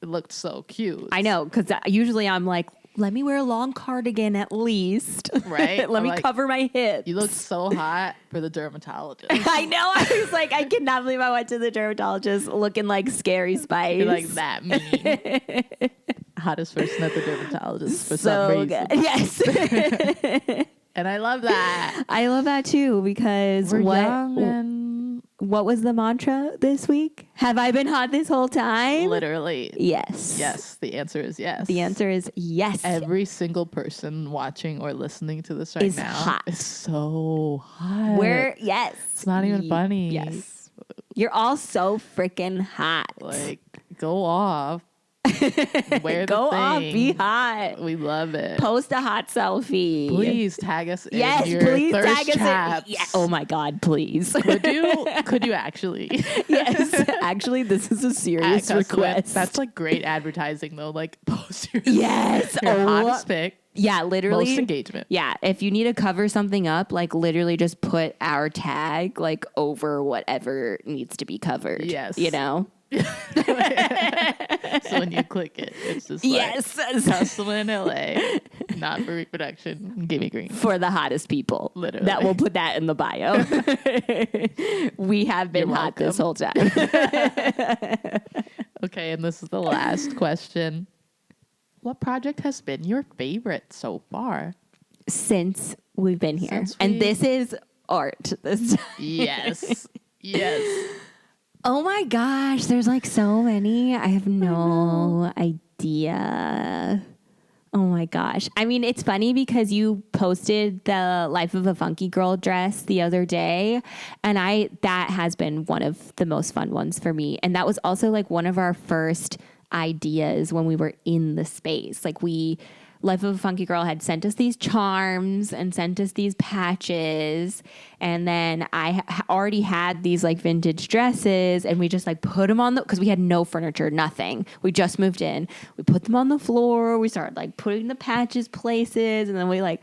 it looked so cute. I know, because usually I'm like, let me wear a long cardigan at least. Right? Let I'm me like, cover my hips. You looked so hot for the dermatologist. I know. I was like, I cannot believe I went to the dermatologist looking like Scary Spice. You're like that mean. Hottest person at the dermatologist for some so reason. good. Yes. And I love that. I love that too because We're young and what was the mantra this week? Have I been hot this whole time? literally. Yes. Yes. The answer is yes. The answer is yes. Every single person watching or listening to this right Is now hot. is so hot. We're yes. It's not even funny. Yes. You're all so freaking hot. Like, go off. Wear the Go off, thing. be hot. We love it. Post a hot selfie. Please tag us in Yes, your please thirst tag us traps. in. Yeah. Oh my God, please. Could you actually? Yes. Actually, this is a serious At Customland. request. That's like great advertising though. Like post your, Yes. your Oh. hottest pick, Yeah, literally. most engagement. Yeah, if you need to cover something up, like literally just put our tag like over whatever needs to be covered. Yes. You know? So when you click it, it's just like Yes. Customland LA, not for reproduction. Give me green. For the hottest people. Literally. That will put that in the bio. We have been You're hot this welcome. whole time. Okay, and this is the last question. What project has been your favorite so far? Since we've been here. Since And we- this is art this time. Yes. Yes. Oh my gosh, there's like so many. I have no idea. Oh my gosh. I mean, it's funny because you posted the Life of a Funky Girl dress the other day, and that has been one of the most fun ones for me. And that was also like one of our first ideas when we were in the space. Like Life of a Funky Girl had sent us these charms and sent us these patches. And then I already had these like vintage dresses, and we just like put them on because we had no furniture, nothing. We just moved in. We put them on the floor. We started like putting the patches places, and then we like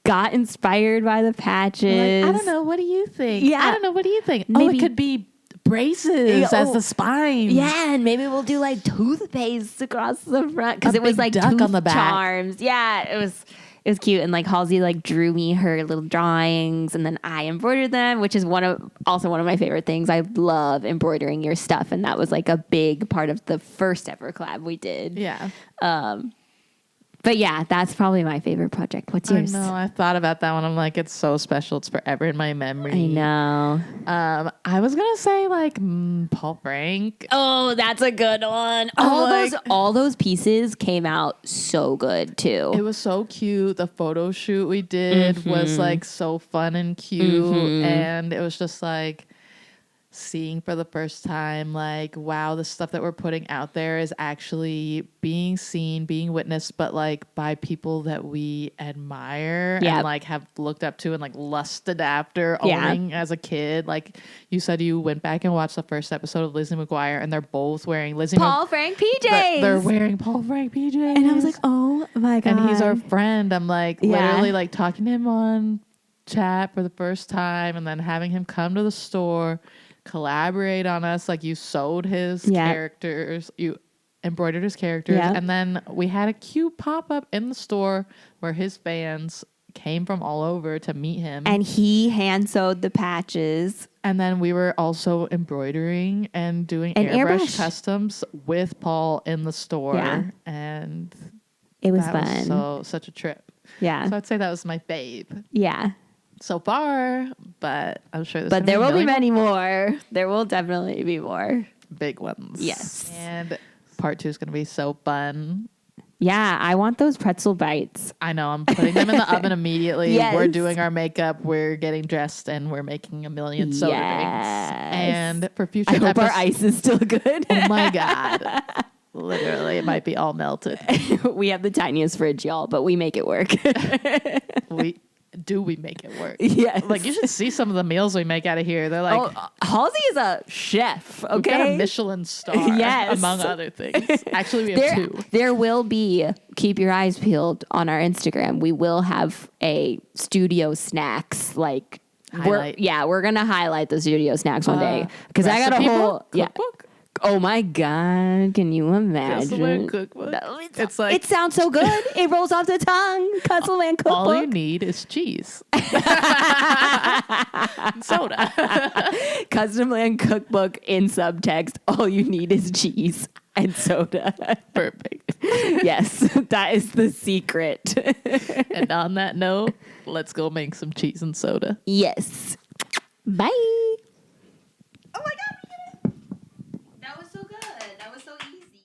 got inspired by the patches. Like, I don't know. What do you think? Yeah. I don't know. What do you think? Oh, Maybe- it could be braces as the spine. Yeah, and maybe we'll do like toothpaste across the front because A it was big like duck tooth on the back. charms. Yeah, it was cute, and like Halsey like drew me her little drawings, and then I embroidered them, which is also one of my favorite things. I love embroidering your stuff, and that was like a big part of the first ever collab we did. Yeah. But yeah, that's probably my favorite project. What's yours? I know. I thought about that one. I'm like, it's so special. It's forever in my memory. I know. I was gonna say like Paul Frank. Oh, that's a good one. All those pieces came out so good too. It was so cute. The photo shoot we did was like so fun and cute, and it was just like seeing for the first time, like, wow, the stuff that we're putting out there is actually being seen, being witnessed, but like by people that we admire and like have looked up to and like lusted after owning as a kid. Like you said, you went back and watched the first episode of Lizzie McGuire, and they're both wearing Paul Frank PJs. They're wearing Paul Frank PJs, and I was like, oh my God. and he's our friend. I'm like Yeah. literally like talking to him on chat for the first time, and then having him come to the store, collaborate on us. Like you sewed his characters, you embroidered his characters, and then we had a cute pop-up in the store where his fans came from all over to meet him. And he hand sewed the patches. And then we were also embroidering and doing And airbrush airbrush. customs with Paul in the store. Yeah. And It was that fun. was such a trip. Yeah. So I'd say that was my fave Yeah. so far, but I'm sure there's But gonna there be will be million many more. There will definitely be more. big ones. Yes. And part 2 is going to be so fun. Yeah, I want those pretzel bites. I know. I'm putting them in the oven immediately. Yes. We're doing our makeup. We're getting dressed, and we're making a million soda drinks. And for future I hope our episodes, ice is still good. oh my god, literally, it might be all melted. We have the tiniest fridge, y'all, but we make it work. We make it work? Yes. Like, you should see some of the meals we make out of here. They're like, Halsey is a chef, we've got a okay? Michelin star, Yes. among other things. Actually, we have 2. There will be, keep your eyes peeled on our Instagram. We will have a studio snacks, like, Highlight. we're going to highlight the studio snacks one day. Because I got a Recipe whole, book? Cookbook? Oh my God, can you imagine? Customland cookbook. No, It's like, it sounds so good. It rolls off the tongue. Customland cookbook. all you need is cheese. Soda. Customland cookbook in subtext. All you need is cheese and soda. Perfect. Yes, that is the secret. And on that note, let's go make some cheese and soda. Yes. Bye. Oh my God, we did it. That was so good. That was so easy.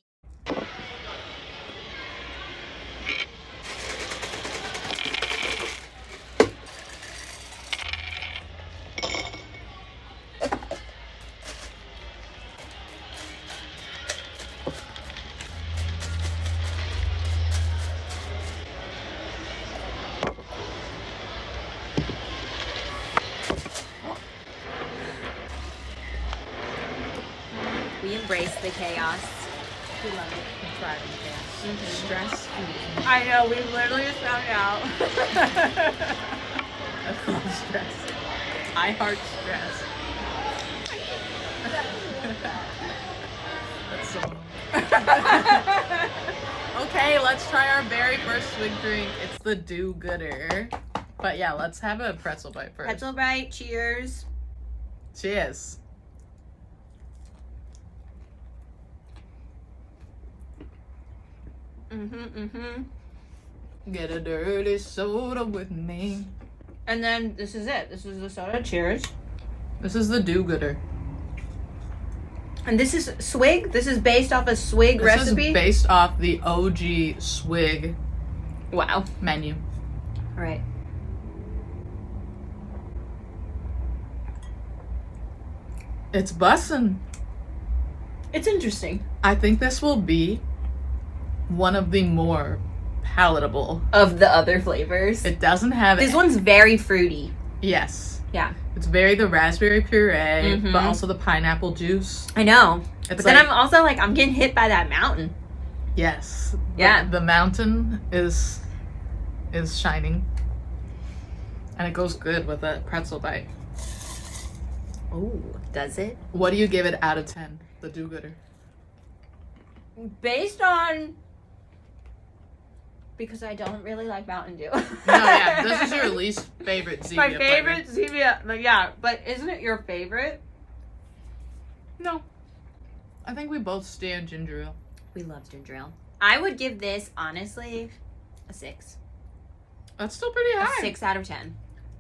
We embrace the chaos. We love it. Stress. I know, we literally just found out. Stress. I heart stress. That's so okay, let's try our very first swig drink. It's the do-gooder. But yeah, let's have a pretzel bite first. Pretzel bite, cheers. Cheers. Get a dirty soda with me. And then this is it. This is the soda. Cheers. This is the do-gooder. And this is Swig. This is based off a Swig This recipe. is based off the OG Swig Wow. menu. All right. It's bussin'. It's interesting. I think this will be one of the more palatable. Of the other flavors. It doesn't have This one's very fruity. Yes. Yeah. It's very the raspberry puree, Mhm. but also the pineapple juice. I know. It's But then I'm also like, I'm getting hit by that mountain. yes. Yeah. The mountain is shining. And it goes good with a pretzel bite. Oh, does it? What do you give it out of 10? The do-gooder. Based on... Because I don't really like Mountain Dew. No, yeah. This is your least favorite Zevia My flavor. favorite Zevia. But yeah, but isn't it your favorite? No. I think we both stand ginger ale. We love ginger ale. I would give this, honestly, a 6. That's still pretty A high. 6 out of 10.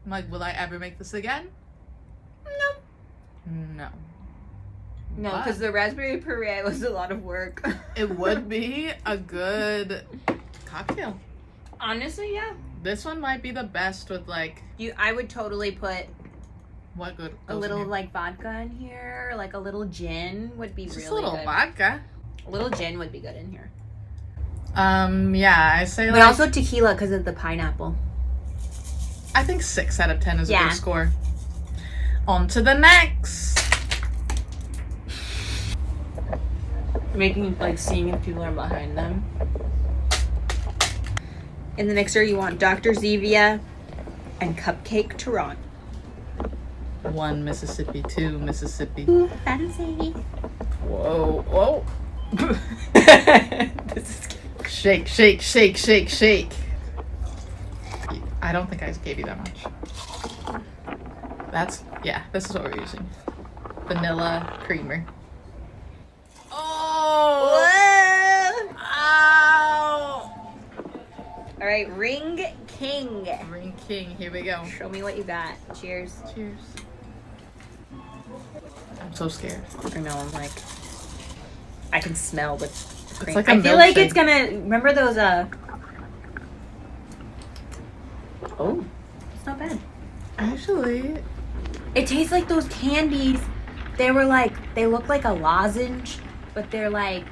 I'm like, will I ever make this again? No. No. No, But because the raspberry puree was a lot of work. it would be a good cocktail. Honestly, yeah. This one might be the best with like I would totally put what good a little like vodka in here, like a little gin would be just really a little good. vodka. A little gin would be good in here. Yeah, I say But like also tequila because of the pineapple. I think 6 out of 10 is a Yeah. good score. On to the next. Making like seeing if people are behind them. In the mixer, you want Dr. Zevia and Cupcake Toronto. 1 Mississippi, 2 Mississippi. Fancy. Whoa, whoa. This is Shake, shake, shake, shake, shake. I don't think I gave you that much. This is what we're using. Vanilla creamer. Oh! Ow! All right, Ring King. Ring King, here we go. Show me what you got. Cheers. Cheers. I'm so scared. I know, I'm like, I can smell the cream. like a I feel like milkshake. it's gonna, remember those, oh, it's not bad. Actually, It tastes like those candies. They look like a lozenge, but they're like,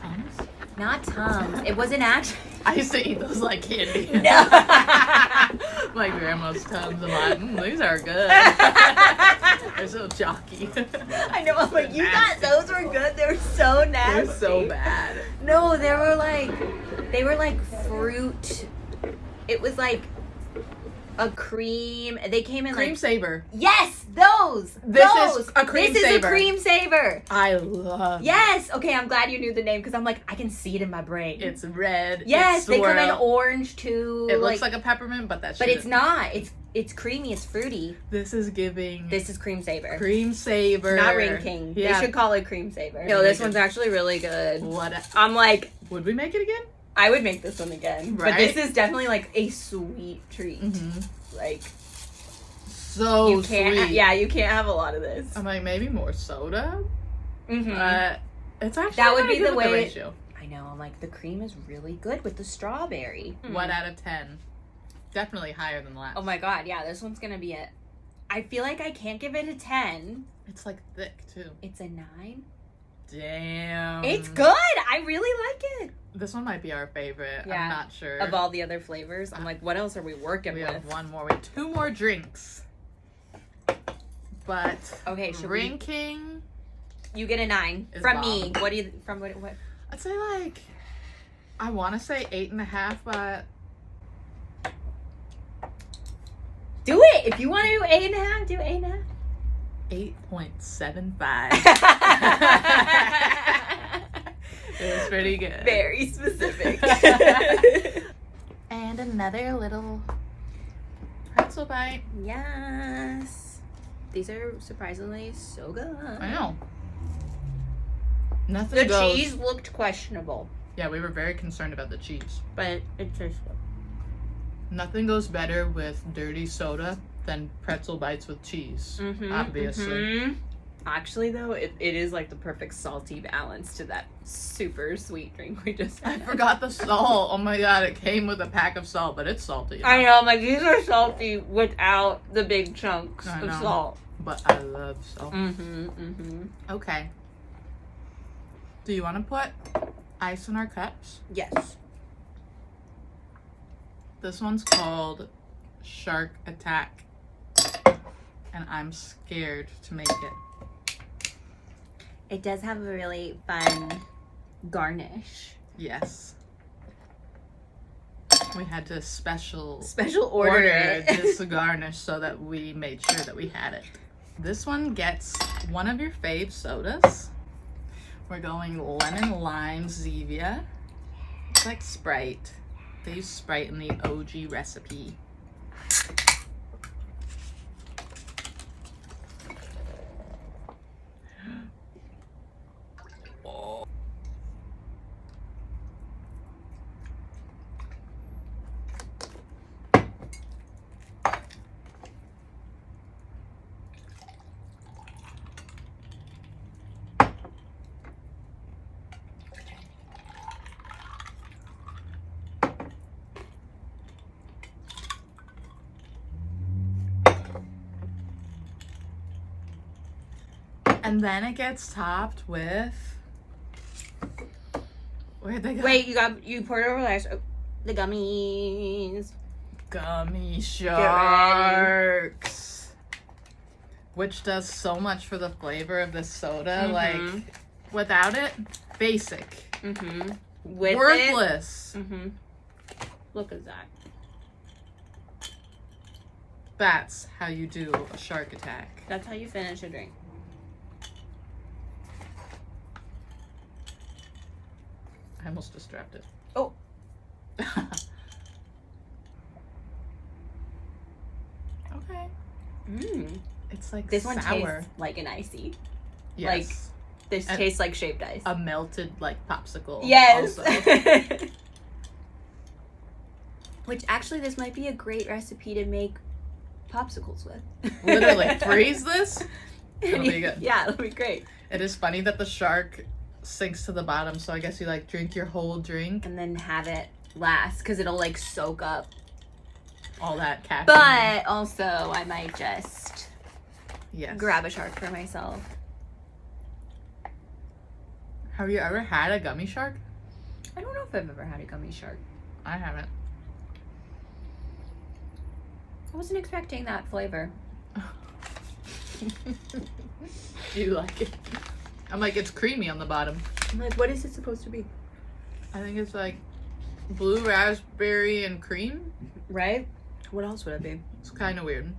Tums? not Tums. It wasn't actually. I used to eat those like candy. No. My grandma's Tums. I'm like, these are good. They're so chalky. I know, I'm like, you thought Nasty. those were good? They were so nasty. They're so bad. No, they were like fruit. It was like a cream. They came in Cream like, Saver. yes, those. This those. is a cream This is saver. a cream saver. I love Yes. Okay, I'm glad you knew the name because I'm like, I can see it in my brain. It's red. yes, it's they come in swirl. orange too. It looks like a peppermint, but that's but it's not. It's creamy. It's fruity. This is giving This is cream saver. Cream Saver. Not Ring King. Yeah. They should call it cream saver. No, this one's actually really good. What? I'm like, Would we make it again? I would make this one again. But Right? this is definitely like a sweet treat. Mm-hmm. Like So you can't. sweet. Yeah, you can't have a lot of this. I'm like, maybe more soda. Mm-hmm. It's actually That would kinda be good the with way- ratio. I know. I'm like, the cream is really good with the strawberry. 1 out of 10. Definitely higher than last. Oh my god, yeah, this one's gonna be I feel like I can't give it a 10. It's like thick too. It's a 9. Damn. It's good. I really like it. This one might be our favorite. Yeah. I'm not sure. Of all the other flavors, I'm like, what else are we working we with? have one more. We have 2 more drinks. But Okay, should Ring King, You get a 9 Is from bomb. me. What do you from what? I'd say like, I want to say 8.5, but Do it if you want to do 8.5. Do 8.5. 8.75. It was pretty good. Very specific. And another little pretzel bite. Yes. These are surprisingly so good. I know. Nothing The goes. cheese looked questionable, Yeah, we were very concerned about the cheese. but it tastes good. Nothing goes better with dirty soda than pretzel bites with cheese. Obviously. Actually, though, it is like the perfect salty balance to that super sweet drink we just I had. forgot the salt. Oh my god, it came with a pack of salt, but it's salty. I know, I'm like, these are salty without the big chunks I of know. salt. But I love salt. Mm-hmm. Okay. Do you want to put ice in our cups? Yes. This one's called Shark Attack. And I'm scared to make it. It does have a really fun garnish. Yes. We had to special Order it. this garnish so that we made sure that we had it. This one gets one of your fave sodas. We're going lemon lime Zevia. It's like Sprite. They use Sprite in the OG recipe. And then it gets topped with. Where'd they go? Wait, you poured it over last. Oh, the gummies. Gummy sharks. Which does so much for the flavor of this soda. Like, without it, basic. With Worthless. Look at that. That's how you do a shark attack. That's how you finish a drink. I almost just dropped it. Oh. okay. It's Like this one sour. tastes like an icy. Yes. This And tastes like shaved ice. a melted like popsicle. Yes. Also. Which actually, this might be a great recipe to make popsicles with. Literally freeze this. It'll be good. Yeah, it'll be great. It is funny that the shark sinks to the bottom, so I guess you like drink your whole drink. And then have it last because it'll like soak up. All that caffeine. But also, I might just yes. grab a shark for myself. Have you ever had a gummy shark? I don't know if I've ever had a gummy shark. I haven't. I wasn't expecting that flavor. You like it? I'm like, it's creamy on the bottom. I'm like, what is it supposed to be? I think it's like blue raspberry and cream. Right? What else would it be? It's kind of weird.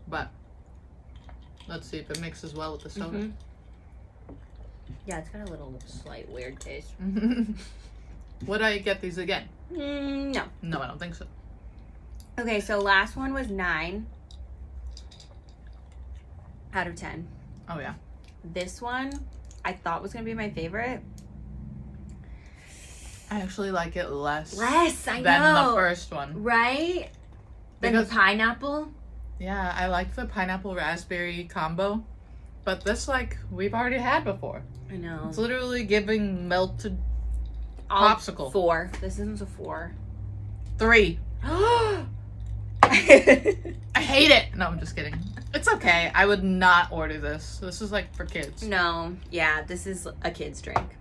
But let's see if it mixes well with the soda. Mhm. Yeah, it's got a little slight weird taste. Would I get these again? No. No, I don't think so. Okay, so last one was 9 out of 10. Oh, yeah. This one, I thought was going to be my favorite. I actually like it less I than know. the first one. Right? Then the Because- pineapple. Yeah, I like the pineapple raspberry combo. But this, like, we've already had before. I know. It's literally giving melted popsicle. 4. This one's a 4. 3. I hate it. No, I'm just kidding. It's okay. I would not order this. This is like for kids. No, yeah, this is a kid's drink.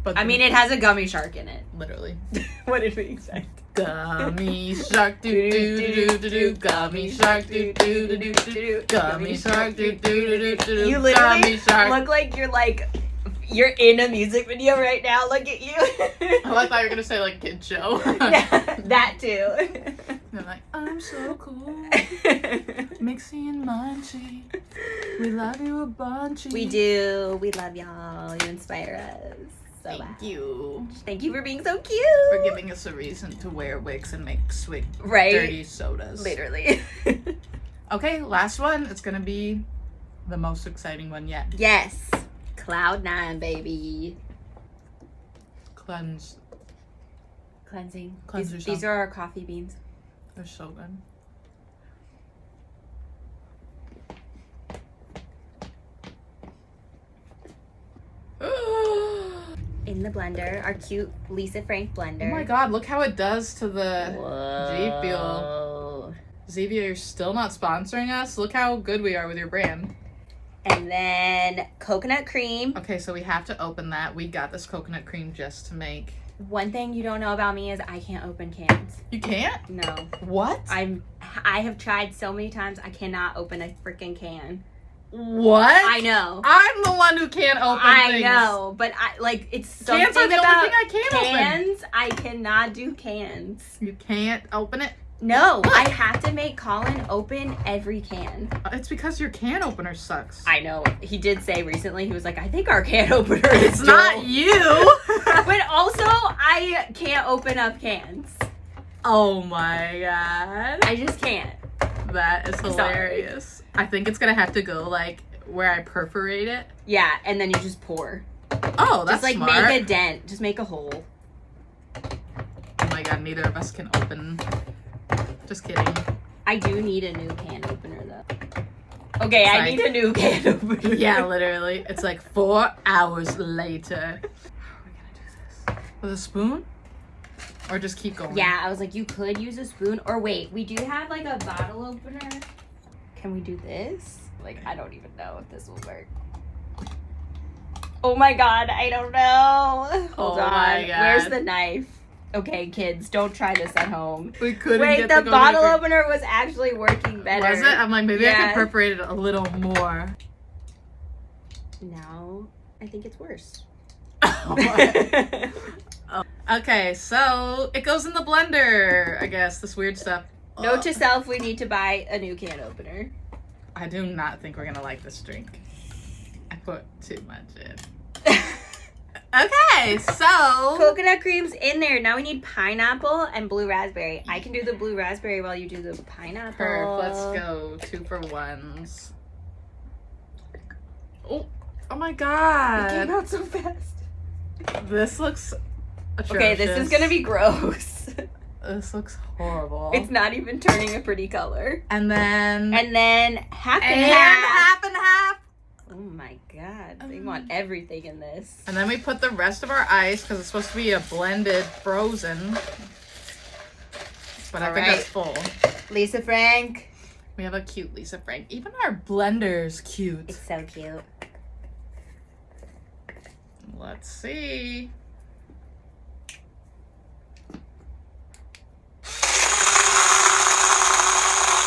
But I mean, it has a gummy shark in it. literally. What did we expect? Gummy shark do do do do do do. Gummy shark do do do do do do. Gummy shark do do do do do. You literally Gummy shark. look like you're in a music video right now. Look at you. Oh, I thought you were gonna say like kid show. Yeah, that too. They're like, I'm so cool. Mixie and Munchie. We love you a bunchy. We do. We love y'all. You inspire us so Thank much. you Thank you for being so cute. for giving us a reason to wear wigs and make sweet, Right? dirty sodas. Literally. Okay, last one. It's gonna be the most exciting one yet. Yes. Cloud9, baby. Cleanse. Cleansing. Cleanse These yourself. are our coffee beans. They're so good. In the blender, our cute Lisa Frank blender. Oh my god, look how it does to the G Fuel. Whoa. Zevia, you're still not sponsoring us? Look how good we are with your brand. And then coconut cream. Okay, so we have to open that. We got this coconut cream just to make. One thing you don't know about me is I can't open cans. You can't? No. What? I have tried so many times I cannot open a freaking can. What? I know. I'm the one who can't open I things. know, but it's something Cans are the about only thing I can't open. cans. I cannot do cans. You can't open it? No, I have to make Colin open every can. It's because your can opener sucks. I know. He did say recently, he was like, I think our can opener is It's not you. But also, I can't open up cans. Oh my god. I just can't. That is hilarious. I think it's gonna have to go like where I perforate it. Yeah, and then you just pour. Oh, that's Just like smart. make a dent. Just make a hole. Oh my god, neither of us can open. Just kidding. I do need a new can opener though. Okay, I Sorry. need a new can opener. Yeah, literally. It's like 4 hours later. How are we gonna do this? With a spoon? Or just keep going? Yeah, I was like, you could use a spoon. Or wait, we do have like a bottle opener. Can we do this? Like, I don't even know if this will work. Oh my god, I don't know. Hold Oh on. my God. Where's the knife? Okay, kids, don't try this at home. We couldn't Wait, get the go bottle to opener was actually working better. Was it? I'm like, maybe I Yeah. can perforate it a little more. Now, I think it's worse. Okay, so it goes in the blender, I guess, this weird stuff. Note to self, we need to buy a new can opener. I do not think we're gonna like this drink. I put too much in. Okay, so Coconut cream's in there. Now we need pineapple and blue raspberry. I can do the blue raspberry while you do the pineapple. Perf, let's go 2 for 1s. Oh my It came god. out so fast. This looks atrocious. Okay, this is gonna be gross. This looks horrible. It's not even turning a pretty color. And then And then half and and half. half and half. Oh my god, they want everything in this. And then we put the rest of our ice because it's supposed to be a blended frozen. But I think Alright. it's full. Lisa Frank. We have a cute Lisa Frank. Even our blender's cute. It's so cute. Let's see.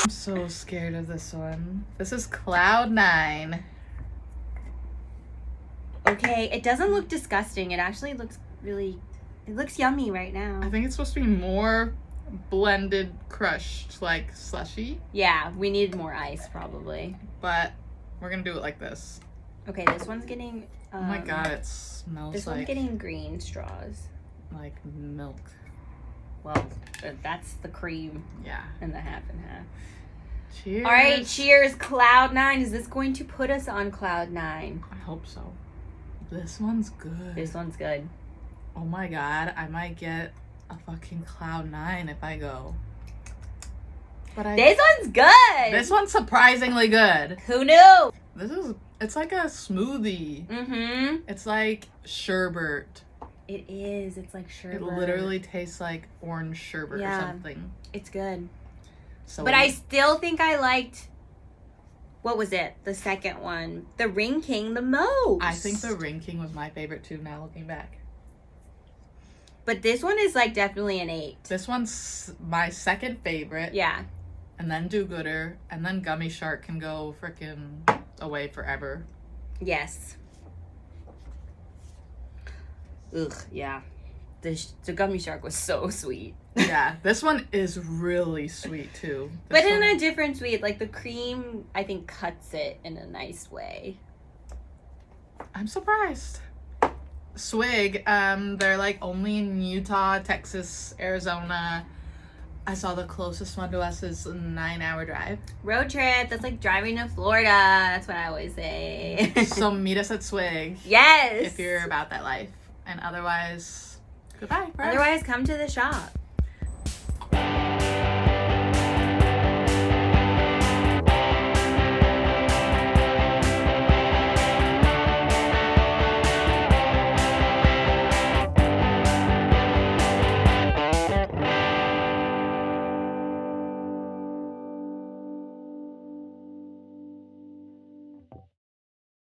I'm so scared of this one. This is Cloud 9. Okay, it doesn't look disgusting. It actually looks really, it looks yummy right now. I think it's supposed to be more blended, crushed, like slushy. Yeah, we need more ice probably. But we're gonna do it like this. Okay, this one's getting. Oh my god, it smells This like one's getting green straws. like milk. Well, that's the cream Yeah. and the half and half. Cheers. All right, cheers, Cloud 9. Is this going to put us on Cloud 9? I hope so. This one's good. This one's good. Oh my god, I might get a fucking Cloud 9 if I go. But This one's good. this one's surprisingly good. Who knew? It's like a smoothie. Mm-hmm. It's like sherbet. It is. It's like sherbet. It literally tastes like orange sherbet Yeah. or something. It's good. So But I still think I liked, what was it? The second one. The Ring King the most. I think the Ring King was my favorite too now looking back. But this one is like definitely an 8. This one's my second favorite. Yeah. And then Do Gooder. And then Gummy Shark can go freaking away forever. Yes. Ugh, yeah. The Gummy Shark was so sweet. Yeah, this one is really sweet too. But in a different sweet. Like the cream, I think, cuts it in a nice way. I'm surprised. Swig, they're like only in Utah, Texas, Arizona. I saw the closest one to us is a 9-hour drive. Road trip. That's like driving to Florida. That's what I always say. So meet us at Swig Yes. if you're about that life. And otherwise, goodbye. forever. Otherwise, come to the shop.